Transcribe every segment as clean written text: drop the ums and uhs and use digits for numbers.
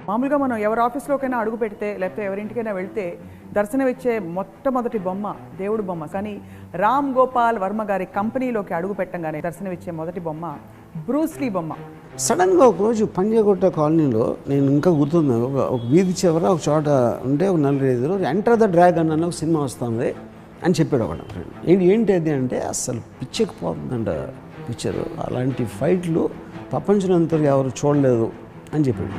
మామూలుగా మనం ఎవరి ఆఫీస్లోకైనా అడుగు పెడితే లేకపోతే ఎవరింటికైనా వెళ్తే దర్శనమిచ్చే మొట్టమొదటి బొమ్మ దేవుడు బొమ్మ. కానీ రామ్ గోపాల్ వర్మ గారి కంపెనీలోకి అడుగు పెట్టంగానే దర్శనమిచ్చే మొదటి బొమ్మ బ్రూస్ లీ బొమ్మ. సడన్గా ఒకరోజు పంజాగుట్ట కాలనీలో నేను ఇంకా గుర్తుంది, ఒక వీధి చివర ఒక చోట ఉంటే ఒక 4-5 ఎంటర్ ద డ్రాగన్ అన్న ఒక సినిమా వస్తుంది అని చెప్పాడు ఒకటి ఫ్రెండ్. ఏంటి అది అంటే అసలు పిచ్చెక్కిపోతుందంట పిక్చరు, అలాంటి ఫైట్లు ప్రపంచంతో ఎవరు చూడలేదు అని చెప్పాడు.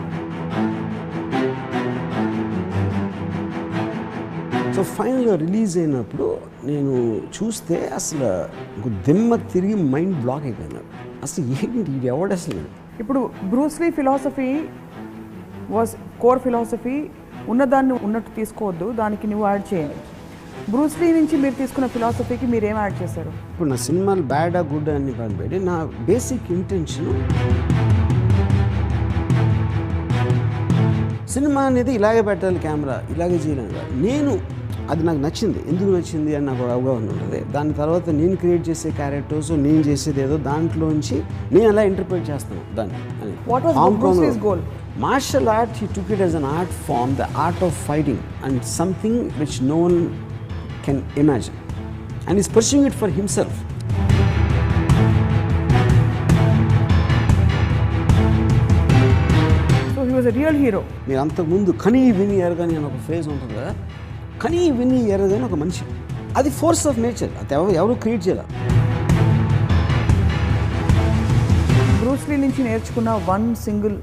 సో ఫైనల్గా రిలీజ్ అయినప్పుడు నేను చూస్తే అసలు దిమ్మ తిరిగి మైండ్ బ్లాక్ అయిపోయినాడు. అసలు ఏంటి ఇది ఎవడు అసలు. ఇప్పుడు Bruce Lee philosophy was core philosophy, ఉన్నదాన్ని ఉన్నట్టు తీసుకోవద్దు, దానికి నువ్వు యాడ్ చేయండి. బ్రూస్ లీ నుంచి మీరు తీసుకున్న ఫిలాసఫీకి మీరు ఏం యాడ్ చేశారు? ఇప్పుడు నా సినిమాలు బ్యాడా గుడ్ అని పనిపెట్టి నా బేసిక్ ఇంటెన్షన్ సినిమా అనేది ఇలాగే పెట్టాలి, కెమెరా ఇలాగే చేయాలి. నేను అది నాకు నచ్చింది, ఎందుకు నచ్చింది అని నాకు అవగాహన ఉంటుంది. దాని తర్వాత నేను క్రియేట్ చేసే క్యారెక్టర్స్, నేను చేసేది ఏదో దాంట్లోంచి నేను అలా ఇంటర్ప్రిట్ చేస్తాను దాన్ని. Martial art he took it as an art form, the art of fighting and something which no one can imagine and is pursuing it for himself. Real hero. మీరు అంతకుముందు కనీ విని ఎరగని అని ఒక ఫేజ్ ఉంటుంది కదా, కనీ విని ఎరగని ఒక మనిషి, అది ఫోర్స్ ఆఫ్ నేచర్, అది ఎవరు క్రియేట్ చేయాలి. బ్రూస్ లీ నుంచి నేర్చుకున్న వన్ సింగిల్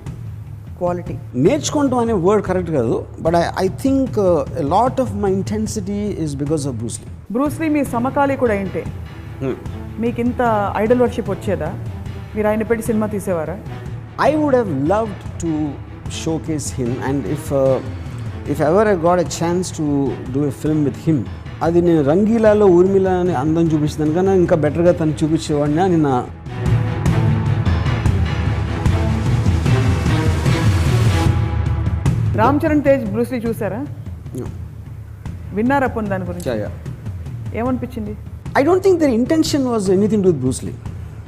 క్వాలిటీ. నేర్చుకుంటాం అనే వర్డ్ కరెక్ట్ కాదు, but I think lot of my intensity is because of Bruce Lee. Bruce Lee మీ సమకాలి కూడా ఏంటే, మీకు ఇంత ఐడల్ వర్షిప్ వచ్చేదా? మీరు ఆయన పెట్టి సినిమా తీసేవారా? I would have loved to showcase him, and if ever I got a chance to do a film with him, అది నేను రంగీలాలో ఊర్మిళ అని అందం చూపించిందాను కన్నా ఇంకా బెటర్గా తను చూపించేవాడిని అని నా. రామ్ చరణ్ తేజ్ బ్రూస్ లీ చూసారా? విన్నారా పోనీ దాని గురించి? ఏమనిపించింది? I don't think their intention was anything to do with Bruce Lee.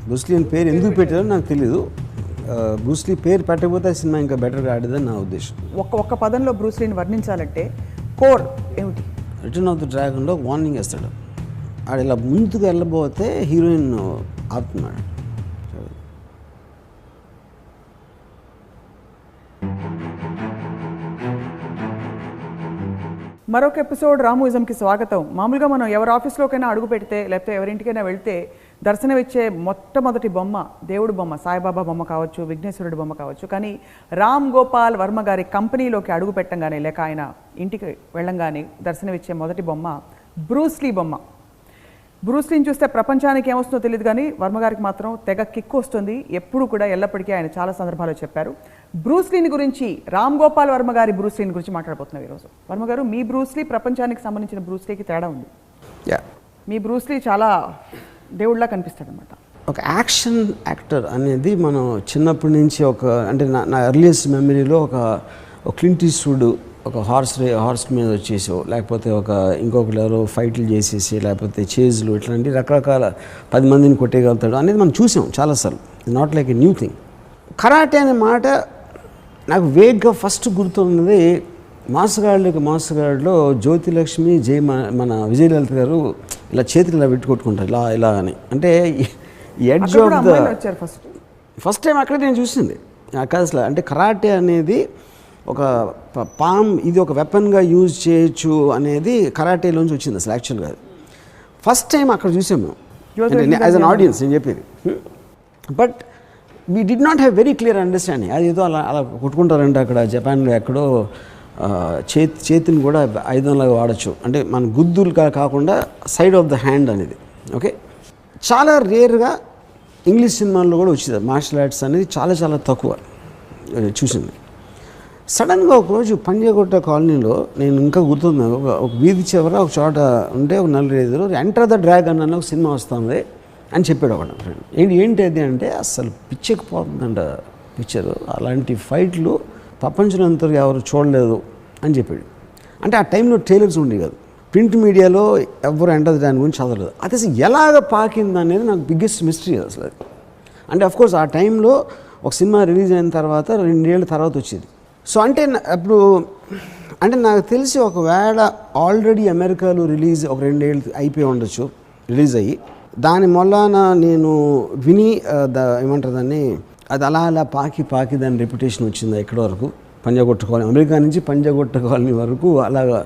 Bruce Lee అని పేరు ఎందుకు పెట్టారో నాకు తెలీదు. బ్రూస్ లీ పేరు పెట్టకపోతే సినిమా ఇంకా బెటర్గా ఆడేదని నా ఉద్దేశం. ఒక్క పదంలో బ్రూస్ లీని వర్ణించాలంటే కోర్ ఏమిటి? రిటర్న్ ఆఫ్ ద డ్రాగన్లో వార్నింగ్ వేస్తాడు, ఆడ ఇలా ముందుకు వెళ్ళబోతే హీరోయిన్ ఆపుతున్నాడు. మరొక ఎపిసోడ్ రాముయిజంకి స్వాగతం. మామూలుగా మనం ఎవరి ఆఫీస్లోకైనా అడుగు పెడితే లేకపోతే ఎవరింటికైనా వెళ్తే దర్శనమిచ్చే మొట్టమొదటి బొమ్మ దేవుడు బొమ్మ, సాయిబాబా బొమ్మ కావచ్చు, విఘ్నేశ్వరుడి బొమ్మ కావచ్చు. కానీ రామ్ గోపాల్ వర్మ గారి కంపెనీలోకి అడుగు పెట్టంగానే లేక ఆయన ఇంటికి వెళ్ళంగానే దర్శనమిచ్చే మొదటి బొమ్మ బ్రూస్ లీ బొమ్మ. బ్రూస్ లీని చూస్తే ప్రపంచానికి ఏమొస్తుందో తెలియదు, కానీ వర్మ గారికి మాత్రం తెగ కిక్కు వస్తుంది. ఎప్పుడు కూడా ఎల్లప్పటికీ ఆయన చాలా సందర్భాల్లో చెప్పారు. బ్రూస్ లీని గురించి, రామ్ గోపాల్ వర్మ గారి బ్రూస్ లీని గురించి మాట్లాడబోతున్నాం ఈరోజు. వర్మ గారు, మీ బ్రూస్ లీ ప్రపంచానికి సంబంధించిన బ్రూస్ లీకి తేడా ఉంది. మీ బ్రూస్ లీ చాలా దేవుడిలా కనిపిస్తాడు అనమాట. ఒక యాక్షన్ యాక్టర్ అనేది మనం చిన్నప్పటి నుంచి అంటే నా ఎర్లియస్ట్ మెమరీలో ఒక క్లింట్ ఈస్ట్వుడ్ ఒక హార్స్ మీద వచ్చేసో, లేకపోతే ఇంకొకరు ఎవరో ఫైట్లు చేసేసి, లేకపోతే చేజ్లు, ఇట్లాంటి రకరకాల 10 మందిని కొట్టేయగలుగుతాడు అనేది మనం చూసాం చాలాసార్లు. It's not like a new thing. Karate అనే మాట నాకు వేగ్గా ఫస్ట్ గుర్తున్నది మాసగాడిలో జ్యోతిలక్ష్మి మన విజయలలిత గారు ఇలా చేతులు ఇలా పెట్టి కొట్టుకుంటారు ఇలా అని. అంటే edge of the first time అక్కడ నేను చూసింది అసలు. అంటే కరాటే అనేది ఒక ఇది ఒక వెపన్గా యూజ్ చేయొచ్చు అనేది కరాటేలోంచి వచ్చింది అసలు యాక్చువల్గా. ఫస్ట్ టైం అక్కడ చూసాం మేము యాజ్ అన్ ఆడియన్స్, నేను చెప్పేది. But we did not have very clear understanding. అది ఏదో అలా కొట్టుకుంటారంటే అక్కడ జపాన్లో ఎక్కడో చేతిని కూడా ఆయుధంలాగా వాడచ్చు, అంటే మన గుద్దులు కాకుండా సైడ్ ఆఫ్ ద హ్యాండ్ అనేది. ఓకే, చాలా రేర్గా ఇంగ్లీష్ సినిమాల్లో కూడా వచ్చింది మార్షల్ ఆర్ట్స్ అనేది, చాలా తక్కువ చూసింది. సడన్గా ఒకరోజు పంజాగుట్ట కాలనీలో నేను ఇంకా గుర్తుంది, ఒక వీధి చివర ఒక చోట ఉంటే ఒక 4-5 ఎంటర్ ద డ్రాగన్ అన్న ఒక సినిమా వస్తుంది అని చెప్పాడు ఒకటి ఫ్రెండ్. ఏంటి అది అంటే అసలు పిచ్చెక్కిపోతుందంట పిక్చరు, అలాంటి ఫైట్లు ప్రపంచంతో ఎవరు చూడలేదు అని చెప్పాడు. అంటే ఆ టైంలో ట్రైలర్స్ ఉండేవి కాదు, ప్రింట్ మీడియాలో ఎవరు ఎంటర్ దాని గురించి చదవలేదు. అది అసలు ఎలాగ పాకింది అనేది నాకు బిగ్గెస్ట్ మిస్టరీ అసలు అది. అంటే అఫ్కోర్స్ ఆ టైంలో ఒక సినిమా రిలీజ్ అయిన తర్వాత 2 ఏళ్ళ తర్వాత వచ్చేది. సో అంటే అప్పుడు అంటే నాకు తెలిసి ఒకవేళ ఆల్రెడీ అమెరికాలో రిలీజ్ ఒక 2 ఏళ్ళు అయిపోయి ఉండొచ్చు, రిలీజ్ అయ్యి దాని మొలాన నేను విని ఏమంటారు దాన్ని, అది అలా అలా పాకి దాని రెప్యుటేషన్ వచ్చింది ఎక్కడి వరకు, పంజాగొట్టుకోవాలి అమెరికా నుంచి పంజాగొట్టుకోవాలని వరకు అలాగా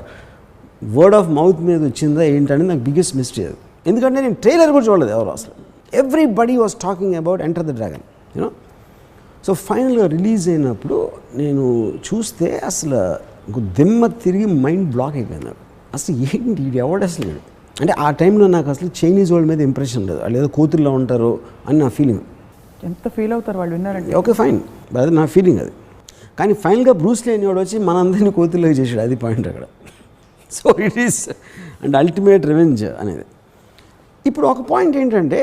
వర్డ్ ఆఫ్ మౌత్ మీద వచ్చిందా ఏంటనేది నాకు బిగ్గెస్ట్ మిస్టరీ అది. ఎందుకంటే నేను ట్రైలర్ కూడా చూడలేదు ఎవరు అసలు. Everybody was talking about enter the dragon you know. So ఫైనల్గా రిలీజ్ అయినప్పుడు నేను చూస్తే అసలు దిమ్మ తిరిగి మైండ్ బ్లాక్ అయిపోయింది నాకు. అసలు ఏంటి ఇది ఎవడు అసలు లేడు. అంటే ఆ టైంలో నాకు అసలు చైనీస్ వాళ్ళ మీద ఇంప్రెషన్ లేదు, వాళ్ళు ఏదో కోతుల్లో ఉంటారు అని నా ఫీలింగ్. ఎంత ఫీల్ అవుతారు వాళ్ళు విన్నారంటే. ఓకే ఫైన్, అది నా ఫీలింగ్ అది. కానీ ఫైనల్గా బ్రూస్ లీ అనేవాడు వచ్చి మనందరినీ కోతుల్లోకి చేసాడు, అది పాయింట్ అక్కడ. So it is and ultimate revenge అనేది. ఇప్పుడు ఒక పాయింట్ ఏంటంటే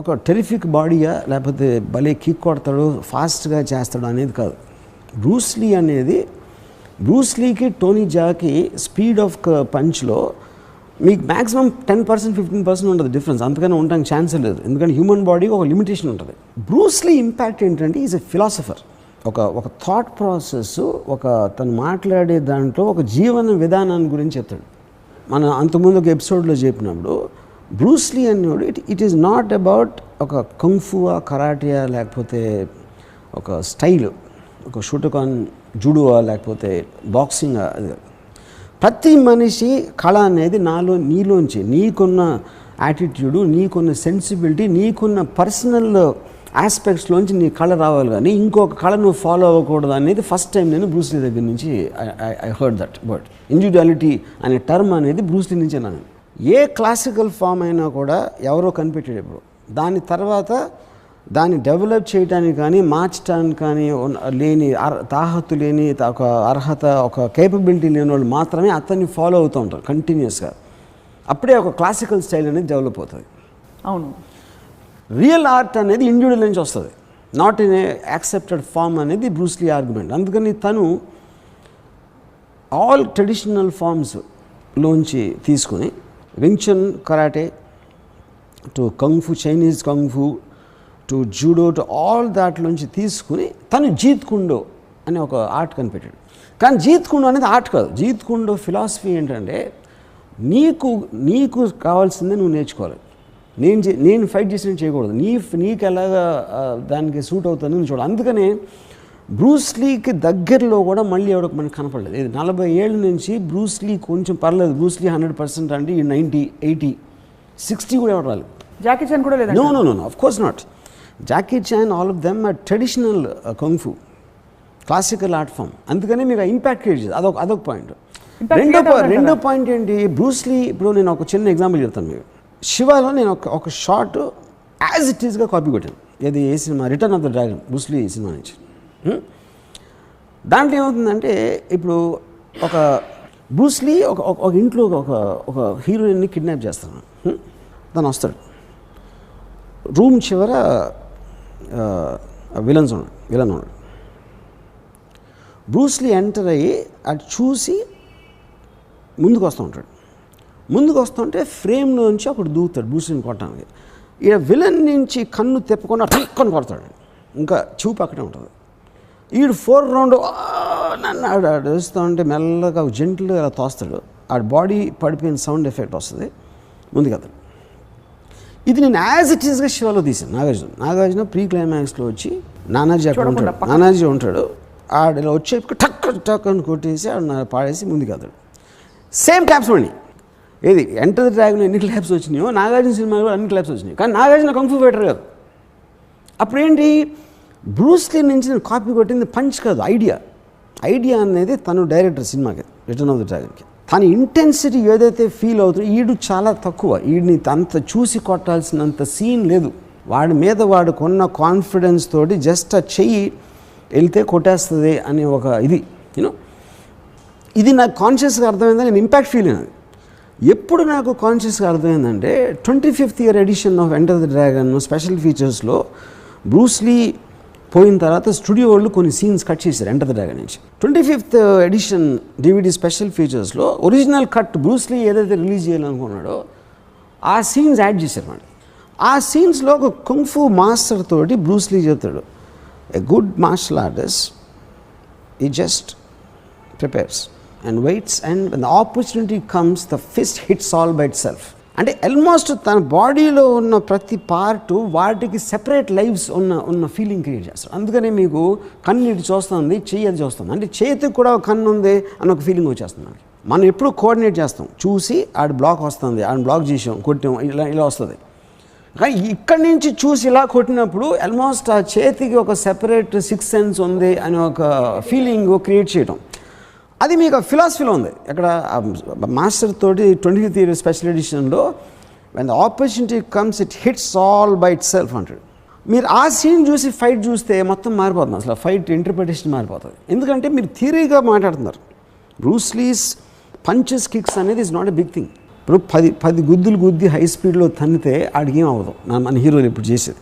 ఒక టెరిఫిక్ బాడీగా లేకపోతే భలే కిక్ కొడతాడు ఫాస్ట్గా చేస్తాడు అనేది కాదు. బ్రూస్ లీ అనేది, బ్రూస్ లీకి టోనీ జాకి స్పీడ్ ఆఫ్ పంచ్లో మీకు మ్యాక్సిమం 10% 15% ఉంటుంది డిఫరెన్స్, అంతకన్నా ఉండడానికి ఛాన్సే లేదు. ఎందుకంటే హ్యూమన్ బాడీకి ఒక లిమిటేషన్ ఉంటుంది. బ్రూస్ లీ ఇంపాక్ట్ ఏంటంటే ఈజ్ ఎ ఫిలాసఫర్. ఒక థాట్ ప్రాసెస్, తను మాట్లాడే దాంట్లో ఒక జీవన విధానాన్ని గురించి చెప్తాడు. మన అంతకుముందు ఒక ఎపిసోడ్లో చెప్పినప్పుడు బ్రూస్ లీ అనేవాడు ఇట్ ఈస్ నాట్ అబౌట్ ఒక కంఫువా, కరాటియా, లేకపోతే ఒక స్టైల్, ఒక షూటకాన్ జుడువా, లేకపోతే బాక్సింగ్. అది ప్రతి మనిషి కళ అనేది నీలోంచి నీకున్న యాటిట్యూడు, నీకున్న సెన్సిబిలిటీ, నీకున్న పర్సనల్ ఆస్పెక్ట్స్లోంచి నీ కళ రావాలి, కానీ ఇంకొక కళ నువ్వు ఫాలో అవ్వకూడదు అనేది ఫస్ట్ టైం నేను బ్రూస్ లీ దగ్గర నుంచి I heard that word. Individuality అనే టర్మ్ అనేది బ్రూస్ లీ నుంచే నేను. ఏ క్లాసికల్ ఫామ్ అయినా కూడా ఎవరో కనిపెట్టాడు ఇప్పుడు, దాని తర్వాత దాన్ని డెవలప్ చేయడానికి కానీ మార్చడానికి కానీ లేని తాహతు లేని ఒక అర్హత, ఒక కేపబిలిటీ లేని వాళ్ళు మాత్రమే అతన్ని ఫాలో అవుతూ ఉంటారు కంటిన్యూస్గా. అప్పుడే ఒక క్లాసికల్ స్టైల్ అనేది డెవలప్ అవుతుంది. అవును, రియల్ ఆర్ట్ అనేది ఇండివిజువల్ నుంచి వస్తుంది, not in a accepted form అనేది బ్రూస్ లీ ఆర్గ్యుమెంట్. అందుకని తను ఆల్ ట్రెడిషనల్ ఫామ్స్లోంచి తీసుకుని Wing Chun karate to kung fu, Chinese kung fu to judo, to all దాట్లోంచి తీసుకుని తను జీత్ కుండో అనే ఒక ఆర్ట్ కనిపెట్టాడు. కానీ జీత్ కుండో అనేది ఆర్ట్ కాదు. జీత్ కుండో ఫిలాసఫీ ఏంటంటే నీకు కావాల్సిందే నువ్వు నేర్చుకోవాలి. నేను ఫైట్ చేసినట్టు చేయకూడదు, నీకు ఎలాగా దానికి సూట్ అవుతుందని నువ్వు చూడాలి. అందుకనే బ్రూస్ లీకి దగ్గరలో కూడా మళ్ళీ ఎవరికి మనకు కనపడలేదు. ఇది 40 ఏళ్ళ నుంచి బ్రూస్ లీ కొంచెం పర్లేదు. బ్రూస్ లీ 100% అంటే ఈ 90, 80, 60 కూడా ఎవరు రాలేదు. జాకీ చాన్ కూడా లేదు. No of course not. Jackie Chan, all of them are traditional kung fu, classical art form. అందుకనే మీకు ఇంపాక్ట్ క్రియేట్ చేస్తుంది. అదొక పాయింట్. రెండో పాయింట్ ఏంటి, బ్రూస్ లీ ఇప్పుడు నేను ఒక చిన్న ఎగ్జాంపుల్ చెప్తాను మీకు. శివాలో నేను ఒక షార్ట్ యాజ్ ఇట్ ఈస్గా కాపీ కొట్టాను. ఇది ఏ సినిమా, Return of the Dragon, Bruce Lee సినిమా నుంచి. దాంట్లో ఏమవుతుందంటే ఇప్పుడు ఒక బ్రూస్ లీ ఒక ఇంట్లో ఒక హీరోయిన్ని కిడ్నాప్ చేస్తాను. తను వస్తాడు, రూమ్ చివర విలన్ ఉన్నాడు. బ్రూస్ లీ ఎంటర్ అయ్యి అటు చూసి ముందుకు వస్తుంటే ఫ్రేమ్లోంచి ఒకడు దూకుతాడు బ్రూస్ లీని కొట్టడానికి. ఈడ విలన్ నుంచి కన్ను తిప్పకుండా టక్కుని కొడతాడు, ఇంకా చూపు అక్కడే ఉంటుంది. ఈడు 4 రౌండ్ నన్ను ఆడు వేస్తూ ఉంటే మెల్లగా జెంట్లుగా అలా తోస్తాడు. ఆడ బాడీ పడిపోయిన సౌండ్ ఎఫెక్ట్ వస్తుంది, ముందుకెళ్తాడు. ఇది నేను యాజ్ ఇట్ ఈస్గా శివాలో తీసాను. నాగార్జున ప్రీ క్లైమాక్స్లో వచ్చి నానాజీ అక్కడ ఉంటాడు, నానాజీ ఉంటాడు. ఆడ ఇలా వచ్చే టక్ అని కొట్టేసి ఆడ పాడేసి ముందుకెళ్తాడు. సేమ్ క్లాప్స్ మళ్ళీ. ఏది ఎంటర్ ది డ్రాగన్ ఎన్ని క్లాప్స్ వచ్చినాయో నాగార్జున సినిమాలో అన్ని క్లాప్స్ వచ్చినాయి. కానీ నాగార్జున కంఫు ఫైటర్ కాదు. అప్పుడేంటి, బ్రూస్ లీ నుంచి నేను కాపీ కొట్టింది పంచ్ కాదు, ఐడియా అనేది తను డైరెక్టర్ సినిమాకి, రిటర్న్ ఆఫ్ ది డ్రాగన్కి. తన ఇంటెన్సిటీ ఏదైతే ఫీల్ అవుతుందో ఈడు చాలా తక్కువ. ఈడిని అంత చూసి కొట్టాల్సినంత సీన్ లేదు. వాడి మీద వాడుకున్న కాన్ఫిడెన్స్ తోటి జస్ట్ ఆ చెయ్యి వెళ్తే కొట్టేస్తుంది అనే ఒక ఇది నాకు కాన్షియస్గా అర్థమైందని నేను ఇంపాక్ట్ ఫీల్ అయినది. ఎప్పుడు నాకు కాన్షియస్గా అర్థమైందంటే 25th year edition of Enter the Dragon special ఫీచర్స్లో బ్రూస్ లీ పోయిన తర్వాత స్టూడియో వాళ్ళు కొన్ని సీన్స్ కట్ చేశారు ఎంటర్ ది డ్రాగన్ నుంచి. 25th ఎడిషన్ DVD స్పెషల్ ఫీచర్స్లో ఒరిజినల్ కట్ బ్రూస్ లీ ఏదైతే రిలీజ్ చేయాలనుకున్నాడో ఆ సీన్స్ యాడ్ చేశారు మాట. ఆ సీన్స్లో ఒక కుంఫు మాస్టర్ తోటి బ్రూస్ లీ చెప్తాడు, a good martial artist he just prepares and waits, and when the opportunity comes, the fist hits all by itself. అంటే ఆల్మోస్ట్ తన బాడీలో ఉన్న ప్రతి పార్ట్ వాటికి సెపరేట్ లైవ్స్ ఉన్న ఫీలింగ్ క్రియేట్ చేస్తారు. అందుకనే మీకు కన్ను ఇటు చూస్తుంది, చెయ్యి అది చూస్తుంది, అంటే చేతికి కూడా ఒక కన్ను ఉంది అని ఒక ఫీలింగ్ వచ్చేస్తుంది మనకి. మనం ఎప్పుడు కోఆర్డినేట్ చేస్తాం, చూసి ఆడ బ్లాక్ వస్తుంది, ఆడ బ్లాక్ చేసాం, కొట్టాం, ఇలా వస్తుంది. కానీ ఇక్కడి నుంచి చూసి ఇలా కొట్టినప్పుడు ఆల్మోస్ట్ ఆ చేతికి ఒక సెపరేట్ సిక్స్ సెన్స్ ఉంది అని ఒక ఫీలింగ్ క్రియేట్ చేయడం. అది మీకు ఫిలాసఫీలో ఉంది. ఇక్కడ మాస్టర్ తోటి 25th year స్పెషల్ ఎడిషన్లో when the opportunity comes it hits all by itself అంటాడు. మీరు ఆ సీన్ చూసి ఫైట్ చూస్తే మొత్తం మారిపోతుంది, అసలు ఫైట్ ఇంటర్ప్రిటేషన్ మారిపోతుంది. ఎందుకంటే మీరు థియరీగా మాట్లాడుతున్నారు. బ్రూస్ లీస్ పంచెస్ కిక్స్ అనేది is not a big thing. ఇప్పుడు 10 గుద్దులు గుద్ది హై స్పీడ్లో తన్నితే ఆడికి ఏం అవ్వదు. మన హీరోలు ఇప్పుడు చేసేది,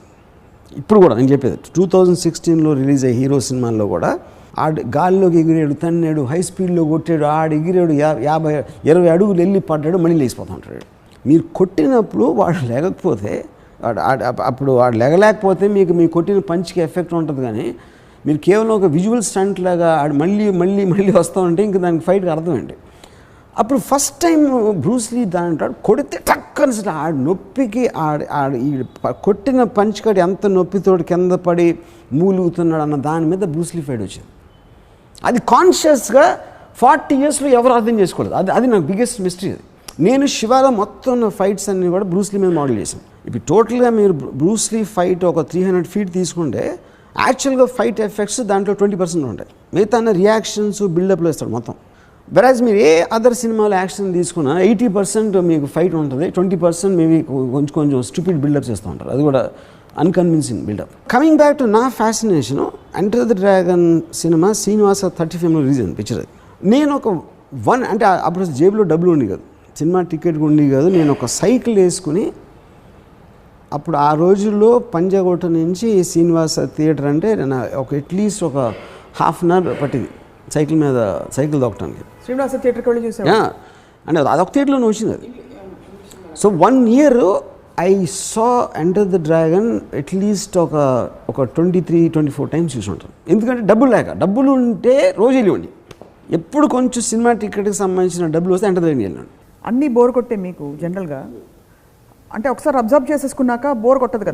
ఇప్పుడు కూడా నేను చెప్పేది 2016లో రిలీజ్ అయ్యే హీరో సినిమాల్లో కూడా ఆడు గాల్లోకి ఎగిరాడు, తన్నాడు, హై స్పీడ్లో కొట్టాడు, ఆడు ఎగిరాడు, 50-20 అడుగులు వెళ్ళి పడ్డాడు, మళ్ళీ లేచిపోతూ ఉంటాడు. మీరు కొట్టినప్పుడు వాడు లేకపోతే అప్పుడు వాడు లేగలేకపోతే మీ కొట్టిన పంచ్కి ఎఫెక్ట్ ఉంటుంది. కానీ మీరు కేవలం ఒక విజువల్ స్టంట్ లాగా ఆడు మళ్ళీ మళ్ళీ మళ్ళీ వస్తూ ఉంటే ఇంక దానికి ఫైట్కి అర్థమేంటి. అప్పుడు ఫస్ట్ టైం బ్రూస్ లీ దాంటాడు కొడితే టక్కని ఆడు నొప్పికి ఈ కొట్టిన పంచ్ కాడి ఎంత నొప్పితోటి కింద పడి మూలుగుతున్నాడు అన్న దాని మీద బ్రూస్ లీ ఫైట్ వచ్చింది. అది కాన్షియస్గా 40 yearsలో ఎవరు అర్థం చేసుకోలేదు. అది నాకు బిగ్గెస్ట్ మిస్టరీ. అది నేను శివాలో మొత్తం ఉన్న ఫైట్స్ అన్నీ కూడా బ్రూస్ లీ మీద మోడల్ చేశాను. ఇప్పుడు టోటల్గా మీరు బ్రూస్ లీ ఫైట్ ఒక 300 feet తీసుకుంటే యాక్చువల్గా ఫైట్ ఎఫెక్ట్స్ దాంట్లో 20% ఉంటాయి, మిగతా రియాక్షన్స్ బిల్డప్లో ఇస్తాడు మొత్తం. వెరాజ్ మీరు ఏ అదర్ సినిమాలో యాక్షన్ తీసుకున్నా 80% మీకు ఫైట్ ఉంటుంది, 20% మేబీ కొంచెం స్టూపిడ్ బిల్డప్ చేస్తూ ఉంటారు, అది కూడా unconvincing buildup. Coming back to నా ఫ్యాసినేషను, ఎంటర్ ద డ్రాగన్ సినిమా శ్రీనివాస 35లో రిలీజ్ అయింది పిక్చర్. అది నేను ఒక అంటే అప్పుడు జేబులో డబ్బులు ఉండి కాదు, సినిమా టికెట్ ఉండి కాదు, నేను ఒక సైకిల్ వేసుకుని అప్పుడు ఆ రోజుల్లో పంజాగుట్ట నుంచి శ్రీనివాస థియేటర్ అంటే ఒక అట్లీస్ట్ ఒక ½ an hour పట్టింది సైకిల్ దొక్కటానికి. శ్రీనివాస థియేటర్కి వెళ్ళి చూసాను అంటే అదొక థియేటర్లోనే వచ్చింది అది. So 1 year I saw Enter the dragon at least ఒక 23-24 times చూసి ఉంటాను. ఎందుకంటే డబ్బులు ఉంటే రోజు వెళ్ళివ్వండి, ఎప్పుడు కొంచెం సినిమా టికెట్కి సంబంధించిన డబ్బులు వస్తే ఎంటర్ ద డ్రాగన్ వెళ్ళండి. అన్నీ బోర్ కొట్టే మీకు జనరల్గా, అంటే ఒకసారి అబ్జర్వ్ చేసేసుకున్నాక బోర్ కొడుతుంది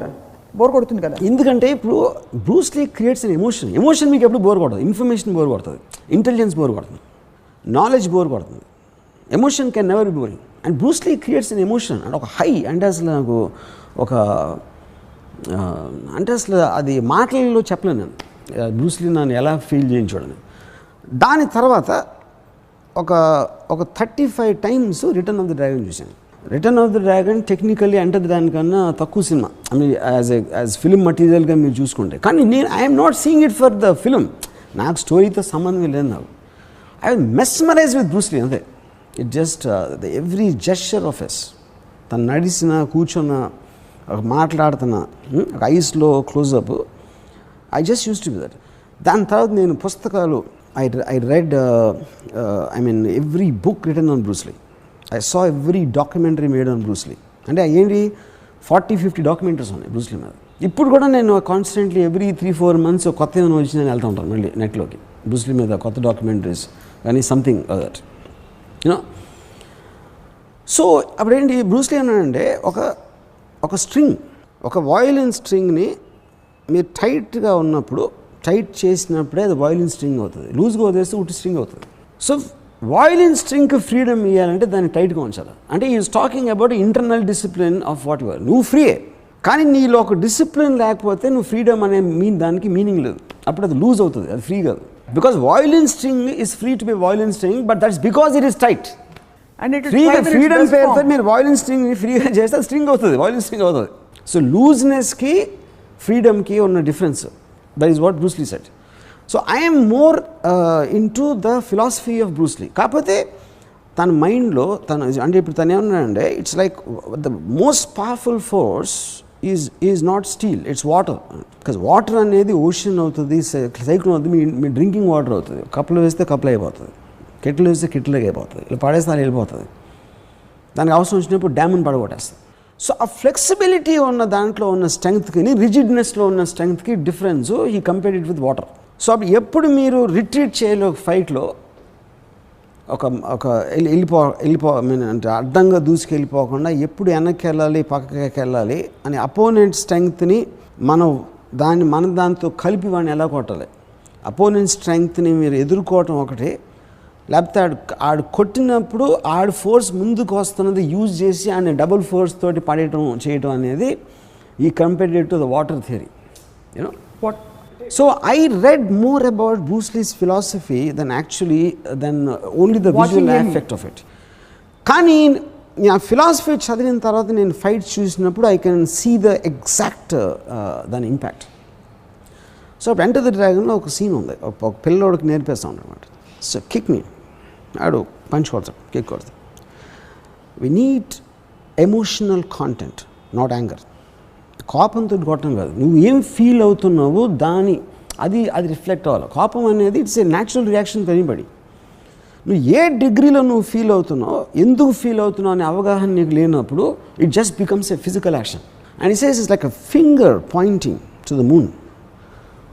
కదా. ఎందుకంటే ఇప్పుడు Bruce Lee creates an emotion మీకు ఎప్పుడు బోర్ కొడుతుంది, ఇన్ఫర్మేషన్ బోర్ కొడుతుంది, ఇంటెలిజెన్స్ బోర్ కొడుతుంది, నాలెడ్జ్ బోర్ కొడుతుంది, emotion can never be boring. And Bruce Lee creates an emotion అంటే ఒక హై, అంటే అసలు నాకు అంటే అసలు అది మాటలలో చెప్పలేను నేను బ్రూస్ లీ నన్ను ఎలా ఫీల్ చేయించాడని. దాని తర్వాత ఒక 35 times Return of the Dragon చూశాను. Return of the Dragon technically Enter the Dragon కన్నా తక్కువ సినిమా, ఐ మీన్ యాజ్ ఫిలిం మటీరియల్గా మీరు చూసుకుంటే. కానీ నేను I'm not seeing it for the film, నాకు స్టోరీతో సంబంధం లేదు. నాకు I mesmerise with Bruce Lee అంతే. It just the every gesture of his, తను నడిచిన, కూర్చున్న, మాట్లాడుతున్న, ఒక ఐస్లో closeup, I just use to be that. దాని తర్వాత నేను పుస్తకాలు I read every book written on Bruce Lee. I saw every documentary made on Bruce Lee. అంటే ఏంటి 40-50 documentaries ఉన్నాయి బ్రూస్ లీ మీద. ఇప్పుడు కూడా నేను కాన్స్టెంట్లీ ఎవ్రీ 3-4 months కొత్త ఏమైనా వచ్చి నేను వెళ్తూ ఉంటాను మళ్ళీ నెట్లోకి బ్రూస్ లీ మీద కొత్త డాక్యుమెంటరీస్ కానీ సంథింగ్ దట్ యూనో. సో అప్పుడేంటి బ్రూస్ లీ అన్నాడంటే ఒక స్ట్రింగ్, ఒక వయలిన్ స్ట్రింగ్ని మీరు టైట్గా ఉన్నప్పుడు, టైట్ చేసినప్పుడే అది వయలిన్ స్ట్రింగ్ అవుతుంది, లూజ్గా వదిలేస్తే ఉట్టి స్ట్రింగ్ అవుతుంది. సో వయలిన్ స్ట్రింగ్కి ఫ్రీడమ్ ఇవ్వాలంటే దాన్ని టైట్గా ఉంచాలి. అంటే is talking about internal discipline of what your. నువ్వు ఫ్రీయే, కానీ నీలో ఒక డిసిప్లిన్ లేకపోతే నువ్వు ఫ్రీడమ్ అనే దానికి మీనింగ్ లేదు, అప్పుడు అది లూజ్ అవుతుంది, అది ఫ్రీ కాదు. Because violin string is free to be violin string, but that's because it is tight. Freedom పేరుతో మీరు వయలిన్ స్ట్రింగ్ని ఫ్రీగా చేస్తే స్ట్రింగ్ అవుతుంది, వయలిన్ స్ట్రింగ్ అవుతుంది. సో లూజ్నెస్కి ఫ్రీడమ్కి ఉన్న difference, that is what Bruce Lee said. So I am more into the philosophy of Bruce Lee. కాకపోతే తన మైండ్లో అంటే ఇప్పుడు తను ఏమన్నాడంటే it's like the most powerful force is not steel, it's water. Because water అనేది ocean అవుతుంది, cyclone అవుతుంది, మీ డ్రింకింగ్ వాటర్ అవుతుంది. కప్పులు వేస్తే కప్పులు అయిపోతుంది, కెట్లు వేస్తే కెట్లుగా అయిపోతుంది, ఇలా పడేస్తే అది వెళ్ళిపోతుంది. దానికి అవసరం వచ్చినప్పుడు డ్యామ్ని పడగొట్టేస్తుంది. సో ఆ ఫ్లెక్సిబిలిటీ ఉన్న దాంట్లో ఉన్న స్ట్రెంగ్త్కి, రిజిడ్నెస్లో ఉన్న స్ట్రెంగ్త్కి difference he compared it with water. So అప్పుడు ఎప్పుడు మీరు రిట్రీట్ చేయలే ఒక ఫైట్లో ఒక వెళ్ళిపో అంటే అడ్డంగా దూసుకెళ్ళిపోకుండా ఎప్పుడు వెనక్కి వెళ్ళాలి పక్కకి వెళ్ళాలి అని అపోనెంట్ స్ట్రెంగ్త్ని మన దాంతో కలిపి వాడిని ఎలా కొట్టాలి, అపోనెంట్ స్ట్రెంగ్త్ని మీరు ఎదుర్కోవటం ఒకటి, లేకపోతే ఆడు కొట్టినప్పుడు ఆడు ఫోర్స్ ముందుకు వస్తున్నది యూజ్ చేసి ఆయన డబుల్ ఫోర్స్ తోటి చేయటం అనేది ఈ compared to the water theory, you know. So I read more about Bruce Lee's philosophy than only the visual aspect of it. కానీ ఆ ఫిలాసఫీ చదివిన తర్వాత నేను ఫైట్స్ చూసినప్పుడు I can see the exact దాని ఇంపాక్ట్. సో అప్పుడు ఎంటర్ ద డ్రాగన్లో ఒక సీన్ ఉంది, ఒక పిల్లోడికి నేర్పిస్తూ ఉండమాట. సో కిక్ మీ, ఆడు పంచ్ కొడతాడు, కిక్ కొడతాడు. We need emotional content, not anger. కోపంతో కొట్టడం కాదు, నువ్వు ఏం ఫీల్ అవుతున్నావో అది రిఫ్లెక్ట్ అవ్వాలి. కోపం అనేది it's a natural reaction to anybody. నువ్వు ఏ డిగ్రీలో నువ్వు ఫీల్ అవుతున్నావు, ఎందుకు ఫీల్ అవుతున్నావు అనే అవగాహన నీకు లేనప్పుడు it just becomes a physical action. And it says it's like a finger pointing to the moon.